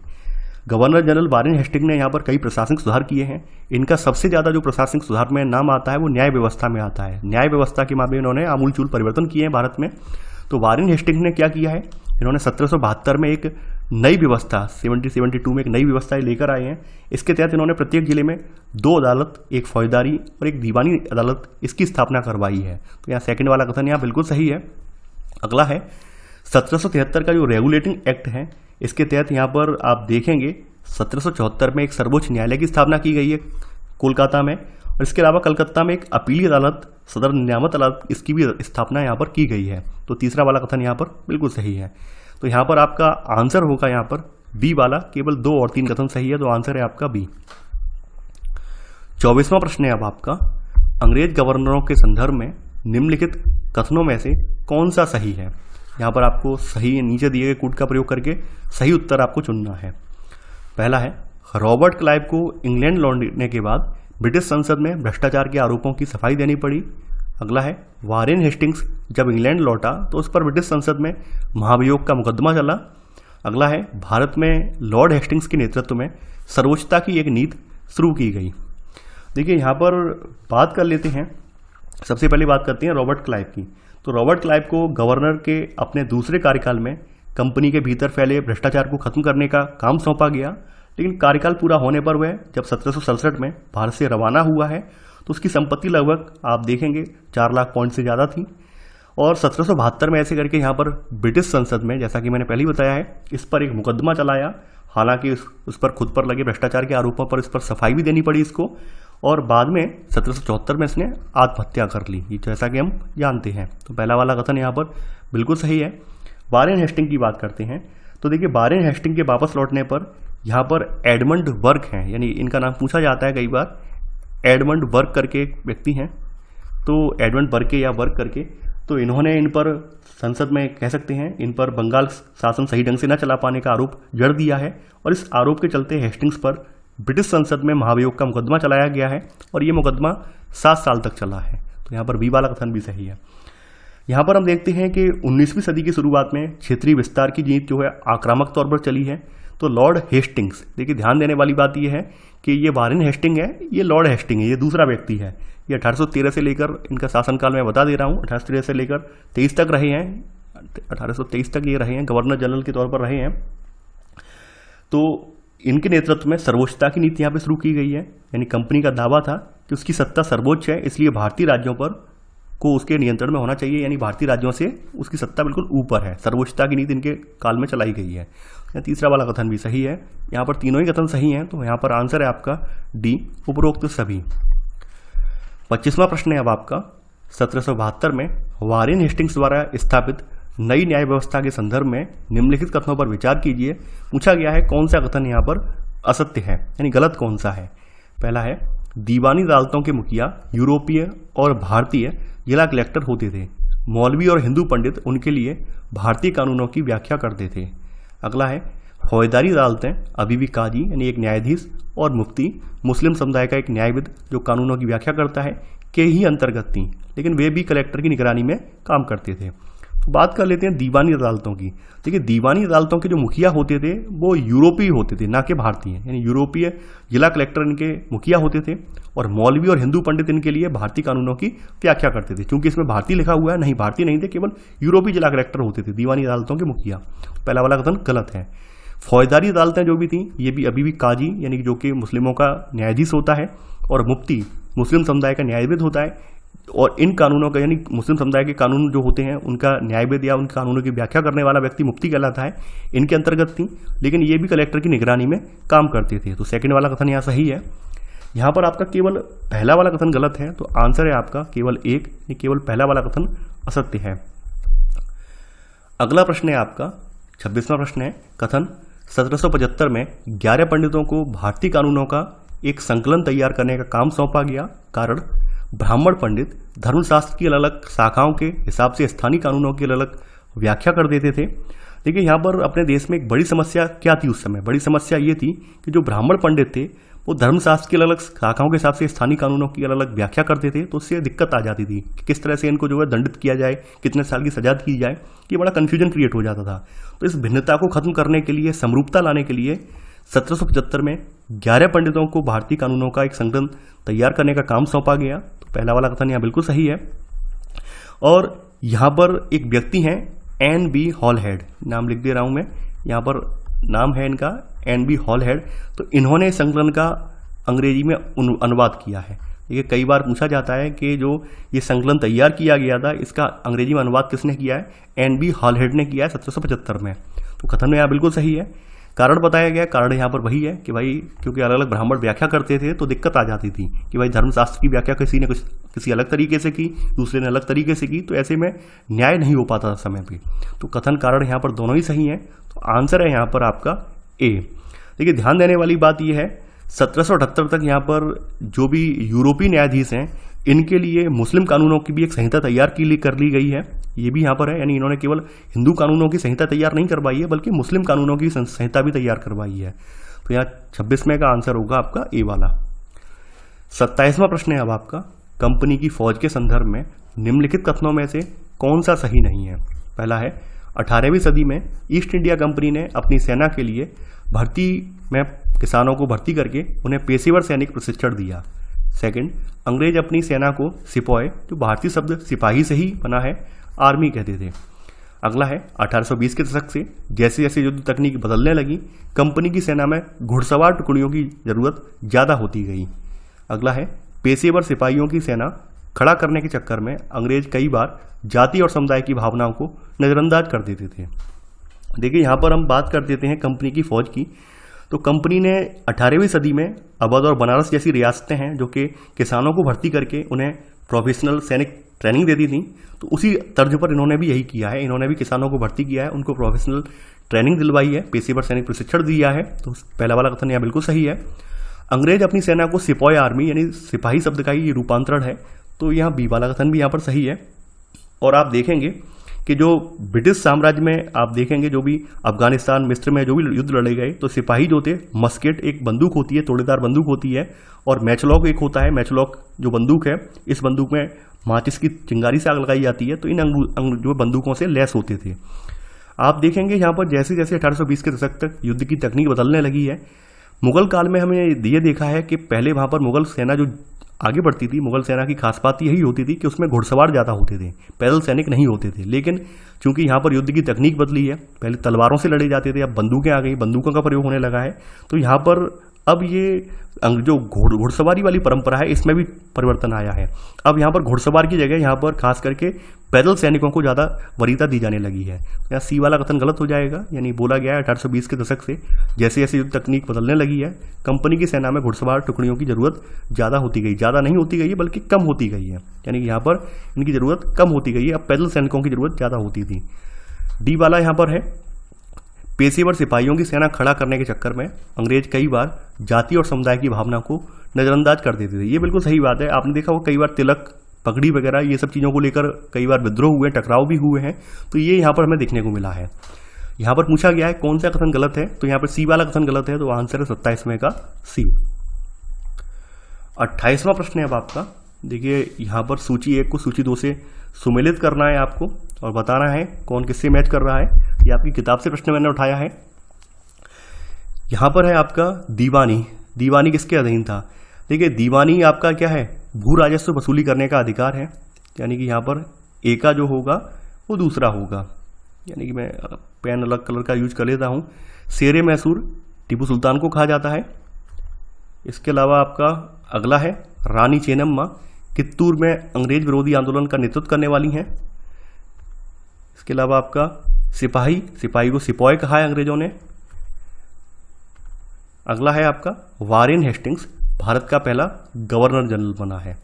[SPEAKER 1] गवर्नर जनरल वारेन हेस्टिंग ने यहाँ पर कई प्रशासनिक सुधार किए हैं। इनका सबसे ज़्यादा जो प्रशासनिक सुधार में नाम आता है वो न्याय व्यवस्था में आता है। न्याय व्यवस्था के मामले में इन्होंने आमूलचूल परिवर्तन किए हैं भारत में। तो वारेन हेस्टिंग ने क्या किया है, इन्होंने 1772 में एक नई व्यवस्था 1772 में एक नई व्यवस्था लेकर आए हैं। इसके तहत इन्होंने प्रत्येक जिले में 2 अदालत, एक फौजदारी और एक दीवानी अदालत, इसकी स्थापना करवाई है। तो यहाँ सेकंड वाला कथन यहाँ बिल्कुल सही है। अगला है, 1773 का जो रेगुलेटिंग एक्ट है, इसके तहत यहाँ पर आप देखेंगे 1774 में एक सर्वोच्च न्यायालय की स्थापना की गई है कोलकाता में, और इसके अलावा कलकत्ता में एक अपीली अदालत, सदर निजामत अदालत, इसकी भी स्थापना यहाँ पर की गई है। तो तीसरा वाला कथन यहाँ पर बिल्कुल सही है। तो यहाँ पर आपका आंसर होगा यहाँ पर बी वाला, केवल 2 और 3 कथन सही है, तो आंसर है आपका बी। 24वां प्रश्न है अब आपका, अंग्रेज गवर्नरों के संदर्भ में निम्नलिखित कथनों में से कौन सा सही है। यहाँ पर आपको सही नीचे दिए गए कूट का प्रयोग करके सही उत्तर आपको चुनना है। पहला है, रॉबर्ट क्लाइव को इंग्लैंड लौटने के बाद ब्रिटिश संसद में भ्रष्टाचार के आरोपों की सफाई देनी पड़ी। अगला है, वारेन हेस्टिंग्स जब इंग्लैंड लौटा तो उस पर ब्रिटिश संसद में महाभियोग का मुकदमा चला। अगला है, भारत में लॉर्ड हेस्टिंग्स के नेतृत्व में सर्वोच्चता की एक नीति शुरू की गई। देखिए यहाँ पर बात कर लेते हैं, सबसे पहले बात करते हैं रॉबर्ट क्लाइव की। तो रॉबर्ट क्लाइव को गवर्नर के अपने दूसरे कार्यकाल में कंपनी के भीतर फैले भ्रष्टाचार को खत्म करने का काम सौंपा गया, लेकिन कार्यकाल पूरा होने पर वह जब 1767 में भारत से रवाना हुआ है तो उसकी संपत्ति लगभग आप देखेंगे 4 लाख पॉइंट से ज़्यादा थी। और 1772 में ऐसे करके यहाँ पर ब्रिटिश संसद में, जैसा कि मैंने पहले ही बताया है, इस पर एक मुकदमा चलाया। हालांकि उस पर खुद पर लगे भ्रष्टाचार के आरोपों पर इस पर सफाई भी देनी पड़ी इसको, और बाद में 1774 में इसने आत्महत्या कर ली, ये जैसा कि हम जानते हैं। तो पहला वाला कथन यहाँ पर बिल्कुल सही है। वारेन हेस्टिंग की बात करते हैं। तो देखिए वारेन हेस्टिंग के वापस लौटने पर यहाँ पर एडमंड वर्क हैं, यानी इनका नाम पूछा जाता है कई बार, एडमंड वर्क करके एक व्यक्ति हैं। तो एडमंड बर्के या वर्क करके, तो इन्होंने इन पर संसद में कह सकते हैं इन पर बंगाल शासन सही ढंग से न चला पाने का आरोप जड़ दिया है, और इस आरोप के चलते हेस्टिंग्स पर ब्रिटिश संसद में महाभियोग का मुकदमा चलाया गया है, और ये मुकदमा 7 साल तक चला है। तो यहाँ पर बी वाला कथन भी सही है। यहाँ पर हम देखते हैं कि 19वीं सदी की शुरुआत में क्षेत्रीय विस्तार की नीति जो है आक्रामक तौर पर चली है। तो लॉर्ड हेस्टिंग्स, देखिए ध्यान देने वाली बात यह है कि ये वारेन हेस्टिंग है, ये लॉर्ड हेस्टिंग है, ये दूसरा व्यक्ति है। ये 1813 से लेकर इनका शासनकाल मैं बता दे रहा हूँ, 1813 से लेकर 23 तक रहे हैं, 1823 तक ये रहे हैं, गवर्नर जनरल के तौर पर रहे हैं। तो इनके नेतृत्व में सर्वोच्चता की नीति यहाँ पे शुरू की गई है, यानी कंपनी का दावा था कि उसकी सत्ता सर्वोच्च है, इसलिए भारतीय राज्यों पर को उसके नियंत्रण में होना चाहिए, यानी भारतीय राज्यों से उसकी सत्ता बिल्कुल ऊपर है। सर्वोच्चता की नीति इनके काल में चलाई गई है। तीसरा वाला कथन भी सही है। यहाँ पर तीनों ही कथन सही हैं, तो यहाँ पर आंसर है आपका डी, उपरोक्त सभी। 25वां प्रश्न है अब आपका, 1772 में वारेन हेस्टिंग्स द्वारा स्थापित नई न्याय व्यवस्था के संदर्भ में निम्नलिखित कथनों पर विचार कीजिए। पूछा गया है कौन सा कथन यहाँ पर असत्य है, यानी गलत कौन सा है। पहला है, दीवानी अदालतों के मुखिया यूरोपीय और भारतीय जिला कलेक्टर होते थे। मौलवी और हिंदू पंडित उनके लिए भारतीय कानूनों की व्याख्या करते थे। अगला है, फौजदारी अदालतें अभी भी काजी यानी एक न्यायाधीश और मुफ्ती मुस्लिम समुदाय का एक न्यायविद जो कानूनों की व्याख्या करता है के ही अंतर्गत थी, लेकिन वे भी कलेक्टर की निगरानी में काम करते थे। तो बात कर लेते हैं दीवानी अदालतों की। देखिए, दीवानी अदालतों के जो मुखिया होते थे वो यूरोपीय होते थे, ना कि भारतीय, यानी यूरोपीय जिला कलेक्टर इनके मुखिया होते थे, और मौलवी और हिंदू पंडित इनके लिए भारतीय कानूनों की व्याख्या करते थे। क्योंकि इसमें भारतीय लिखा हुआ है, नहीं, भारतीय नहीं थे, केवल यूरोपीय जिला कलेक्टर होते थे दीवानी अदालतों के मुखिया। पहला वाला कथन गलत है। फौजदारी अदालतें जो भी थी, ये भी अभी भी काजी यानी जो कि मुस्लिमों का न्यायाधीश होता है, और मुफ्ती मुस्लिम समुदाय का न्यायविद होता है, और इन कानूनों का यानी मुस्लिम समुदाय के कानून जो होते हैं उनका न्यायविद या उन कानूनों की व्याख्या करने वाला व्यक्ति मुफ्ती कहलाता है, इनके अंतर्गत थी। लेकिन ये भी कलेक्टर की निगरानी में काम करते थे। तो सेकंड वाला कथन यहाँ सही है। यहाँ पर आपका केवल पहला वाला कथन गलत है, तो आंसर है आपका केवल एक, केवल पहला वाला कथन असत्य है। अगला प्रश्न है आपका 26वां प्रश्न है। कथन 1775 में 11 पंडितों को भारतीय कानूनों का एक संकलन तैयार करने का काम सौंपा गया। कारण, ब्राह्मण पंडित धर्मशास्त्र की अलग अलग शाखाओं के हिसाब से स्थानीय कानूनों की अलग अलग व्याख्या कर देते थे। देखिए, यहाँ पर अपने देश में एक बड़ी समस्या क्या थी उस समय? बड़ी समस्या ये थी कि जो ब्राह्मण पंडित थे वो धर्मशास्त्र की अलग अलग शाखाओं के हिसाब से स्थानीय कानूनों की अलग अलग व्याख्या करते थे। तो उससे दिक्कत आ जाती थी कि किस तरह से इनको जो है दंडित किया जाए, कितने साल की सजा दी जाए, ये बड़ा कन्फ्यूजन क्रिएट हो जाता था। तो इस भिन्नता को खत्म करने के लिए, समरूपता लाने के लिए 1775 में 11 पंडितों को भारतीय कानूनों का एक संकलन तैयार करने का काम सौंपा गया। तो पहला वाला कथन यहाँ बिल्कुल सही है। और यहाँ पर एक व्यक्ति हैं N.B. हॉलहेड, नाम लिख दे रहा हूँ मैं, यहाँ पर नाम है इनका N.B. हॉलहेड। तो इन्होंने संकलन का अंग्रेजी में अनुवाद किया है। देखिए, कई बार पूछा जाता है कि जो ये संकलन तैयार किया गया था इसका अंग्रेजी में अनुवाद किसने किया है? N.B. हॉलहेड ने किया है 1775 में। तो कथन में यहाँ बिल्कुल सही है। कारण बताया गया, कारण यहाँ पर वही है कि भाई क्योंकि अलग अलग ब्राह्मण व्याख्या करते थे तो दिक्कत आ जाती थी कि भाई धर्मशास्त्र की व्याख्या किसी ने किसी अलग तरीके से की, दूसरे ने अलग तरीके से की, तो ऐसे में न्याय नहीं हो पाता समय पे। तो कथन कारण यहाँ पर दोनों ही सही हैं। तो आंसर है यहाँ पर आपका ए। देखिए, ध्यान देने वाली बात यह है 1778 तक यहाँ पर जो भी यूरोपीय न्यायाधीश हैं इनके लिए मुस्लिम कानूनों की भी एक संहिता तैयार कर ली गई है। ये भी यहाँ पर है, यानी इन्होंने केवल हिंदू कानूनों की संहिता तैयार नहीं करवाई है बल्कि मुस्लिम कानूनों की संहिता भी तैयार करवाई है। तो यहाँ 26 में का आंसर होगा आपका ए वाला। 27वां प्रश्न है अब आपका, कंपनी की फौज के संदर्भ में निम्नलिखित कथनों में से कौन सा सही नहीं है? पहला है, 18वीं सदी में ईस्ट इंडिया कंपनी ने अपनी सेना के लिए भर्ती में किसानों को भर्ती करके उन्हें पेशेवर सैनिक प्रशिक्षण दिया। सेकंड, अंग्रेज अपनी सेना को सिपॉय, जो भारतीय शब्द सिपाही से ही बना है, आर्मी कहते थे। अगला है, 1820 के दशक से जैसे जैसे युद्ध तकनीक बदलने लगी कंपनी की सेना में घुड़सवार टुकड़ियों की जरूरत ज़्यादा होती गई। अगला है, पेशेवर सिपाहियों की सेना खड़ा करने के चक्कर में अंग्रेज कई बार जाति और समुदाय की भावनाओं को नज़रअंदाज कर देते थे। देखिए, यहाँ पर हम बात कर देते हैं कंपनी की फौज की। तो कंपनी ने 18वीं सदी में अवध और बनारस जैसी रियासतें हैं जो कि किसानों को भर्ती करके उन्हें प्रोफेशनल सैनिक ट्रेनिंग देती थी, तो उसी तर्ज पर इन्होंने भी यही किया है। इन्होंने भी किसानों को भर्ती किया है, उनको प्रोफेशनल ट्रेनिंग दिलवाई है, पेशेवर सैनिक प्रशिक्षण दिया है। तो पहला वाला कथन यहाँ बिल्कुल सही है। अंग्रेज अपनी सेना को सिपॉय आर्मी यानी सिपाही शब्द का ही रूपांतरण है, तो यहाँ बी वाला कथन भी यहाँ पर सही है। और आप देखेंगे कि जो ब्रिटिश साम्राज्य में आप देखेंगे जो भी अफगानिस्तान, मिस्र में जो भी युद्ध लड़े गए तो सिपाही जो थे, मस्केट एक बंदूक होती है, तोड़ेदार बंदूक होती है, और मैचलॉक एक होता है। मैचलॉक जो बंदूक है, इस बंदूक में माचिस की चिंगारी से आग लगाई जाती है, तो इन जो बंदूकों से लैस होते थे। आप देखेंगे यहाँ पर जैसे जैसे 1820 के दशक तक युद्ध की तकनीक बदलने लगी है, मुगल काल में हमें ये देखा है कि पहले वहाँ पर मुगल सेना जो आगे बढ़ती थी, मुगल सेना की खास बात यही होती थी कि उसमें घुड़सवार ज़्यादा होते थे, पैदल सैनिक नहीं होते थे। लेकिन चूंकि यहाँ पर युद्ध की तकनीक बदली है, पहले तलवारों से लड़े जाते थे, अब बंदूकें आ गई, बंदूकों का प्रयोग होने लगा है, तो यहाँ पर अब ये जो घुड़सवारी वाली परंपरा है इसमें भी परिवर्तन आया है। अब यहाँ पर घुड़सवार की जगह यहाँ पर खास करके पैदल सैनिकों को ज़्यादा वरीयता दी जाने लगी है। यहाँ सी वाला कथन गलत हो जाएगा, यानी बोला गया है 1820 के दशक से जैसे जैसे युद्ध तकनीक बदलने लगी है कंपनी की सेना में घुड़सवार टुकड़ियों की जरूरत ज़्यादा होती गई, ज़्यादा नहीं होती गई है बल्कि कम होती गई है, यानी कि यहाँ पर इनकी ज़रूरत कम होती गई है, अब पैदल सैनिकों की ज़रूरत ज़्यादा होती थी। डी वाला यहाँ पर है, पेशेवर सिपाहियों की सेना खड़ा करने के चक्कर में अंग्रेज कई बार जाति और समुदाय की भावना को नज़रअंदाज कर देते थे। ये बिल्कुल सही बात है। आपने देखा वो कई बार तिलक, पगड़ी वगैरह ये सब चीज़ों को लेकर कई बार विद्रोह हुए, टकराव भी हुए हैं, तो ये यहाँ पर हमें देखने को मिला है। यहाँ पर पूछा गया है कौन सा कथन गलत है, तो यहाँ पर सी वाला कथन गलत है, तो आंसर है 27वें का सी। 28वां प्रश्न है अब आपका। देखिए यहाँ पर सूची 1 को सूची 2 से सुमेलित करना है आपको। और बताना है कौन किससे मैच कर रहा है। ये आपकी किताब से प्रश्न मैंने उठाया है। यहाँ पर है आपका दीवानी। दीवानी किसके अधीन था? देखिए दीवानी आपका क्या है, भू राजस्व वसूली करने का अधिकार है, यानी कि यहाँ पर ए का जो होगा वो दूसरा होगा, यानी कि मैं पेन अलग कलर का यूज कर लेता हूँ। शेरे मैसूर टीपू सुल्तान को कहा जाता है। इसके अलावा आपका अगला है रानी चेन्नम्मा, कित्तूर में अंग्रेज विरोधी आंदोलन का नेतृत्व करने वाली हैं। इसके अलावा आपका सिपाही, सिपाही को सिपॉय कहा है अंग्रेजों ने। अगला है आपका वारेन हेस्टिंग्स, भारत का पहला गवर्नर जनरल बना है।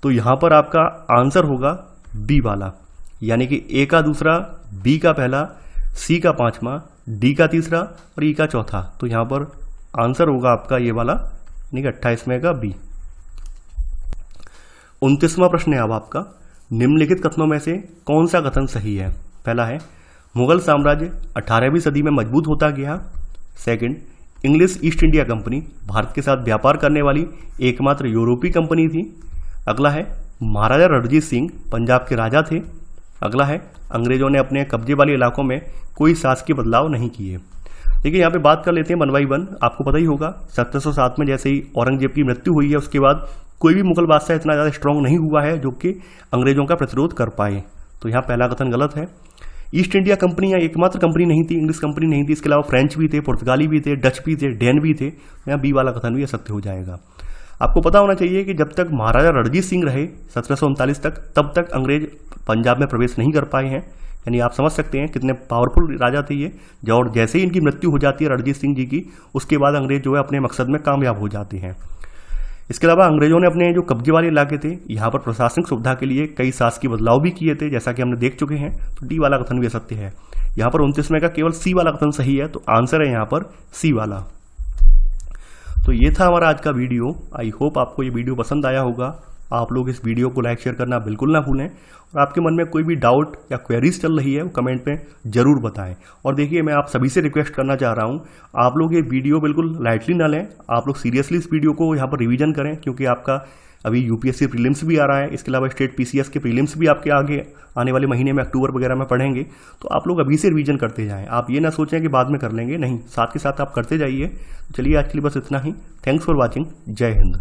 [SPEAKER 1] तो यहां पर आपका आंसर होगा बी वाला, यानी कि ए का दूसरा, बी का पहला, सी का पांचवा, डी का तीसरा और ई का चौथा। तो यहां पर आंसर होगा आपका ये वाला, यानी कि 28वें का बी। 29वां प्रश्न है अब आपका, निम्नलिखित कथनों में से कौन सा कथन सही है? पहला है मुगल साम्राज्य 18वीं सदी में मजबूत होता गया। Second, English east India company Bharat के साथ व्यापार करने वाली एकमात्र यूरोपीय कंपनी थी। अगला है महाराजा रणजीत सिंह पंजाब के राजा थे। अगला है अंग्रेजों ने अपने कब्जे वाले इलाकों में कोई शासकीय बदलाव नहीं किए। देखिए यहाँ पे बात कर लेते हैं 1 by 1। आपको पता ही होगा 1707 में जैसे ही औरंगजेब की मृत्यु हुई है, उसके बाद कोई भी मुगल बादशाह इतना ज़्यादा स्ट्रांग नहीं हुआ है जो कि अंग्रेजों का प्रतिरोध कर पाए। तो यहाँ पहला कथन गलत है। ईस्ट इंडिया कंपनी यहाँ एकमात्र कंपनी नहीं थी, इंग्लिश कंपनी नहीं थी, इसके अलावा फ्रेंच भी थे, पुर्तगाली भी थे, डच भी थे, डैन भी थे। यहाँ बी वाला कथन भी असत्य हो जाएगा। आपको पता होना चाहिए कि जब तक महाराजा रणजीत सिंह रहे 1739 तक, तब तक अंग्रेज पंजाब में प्रवेश नहीं कर पाए हैं। यानी आप समझ सकते हैं कितने पावरफुल राजा थे ये। और जैसे ही इनकी मृत्यु हो जाती है रणजीत सिंह जी की, उसके बाद अंग्रेज जो है अपने मकसद में कामयाब हो जाते हैं। इसके अलावा अंग्रेजों ने अपने जो कब्जे वाले इलाके थे यहाँ पर प्रशासनिक सुविधा के लिए कई शासकीय बदलाव भी किए थे, जैसा कि हमने देख चुके हैं। तो डी वाला कथन भी असत्य है। यहाँ पर 29वें का केवल सी वाला कथन सही है, तो आंसर है यहाँ पर सी वाला। तो ये था हमारा आज का वीडियो। आई होप आपको ये वीडियो पसंद आया होगा। आप लोग इस वीडियो को लाइक शेयर करना बिल्कुल ना भूलें, और आपके मन में कोई भी डाउट या क्वेरीज चल रही है वो कमेंट में जरूर बताएं। और देखिए मैं आप सभी से रिक्वेस्ट करना चाह रहा हूँ, आप लोग ये वीडियो बिल्कुल लाइटली ना लें, आप लोग सीरियसली इस वीडियो को यहाँ पर रिवीजन करें, क्योंकि आपका अभी यूपीएससी प्रीलिम्स भी आ रहा है। इसके अलावा स्टेट पीसीएस के प्रीलिम्स भी आपके आगे आने वाले महीने में अक्टूबर वगैरह में पढ़ेंगे। तो आप लोग अभी से रिवीजन करते जाएं, आप ये ना सोचें कि बाद में कर लेंगे, नहीं, साथ के साथ आप करते जाइए। चलिए आज के लिए बस इतना ही। Thanks for watching. जय हिंद।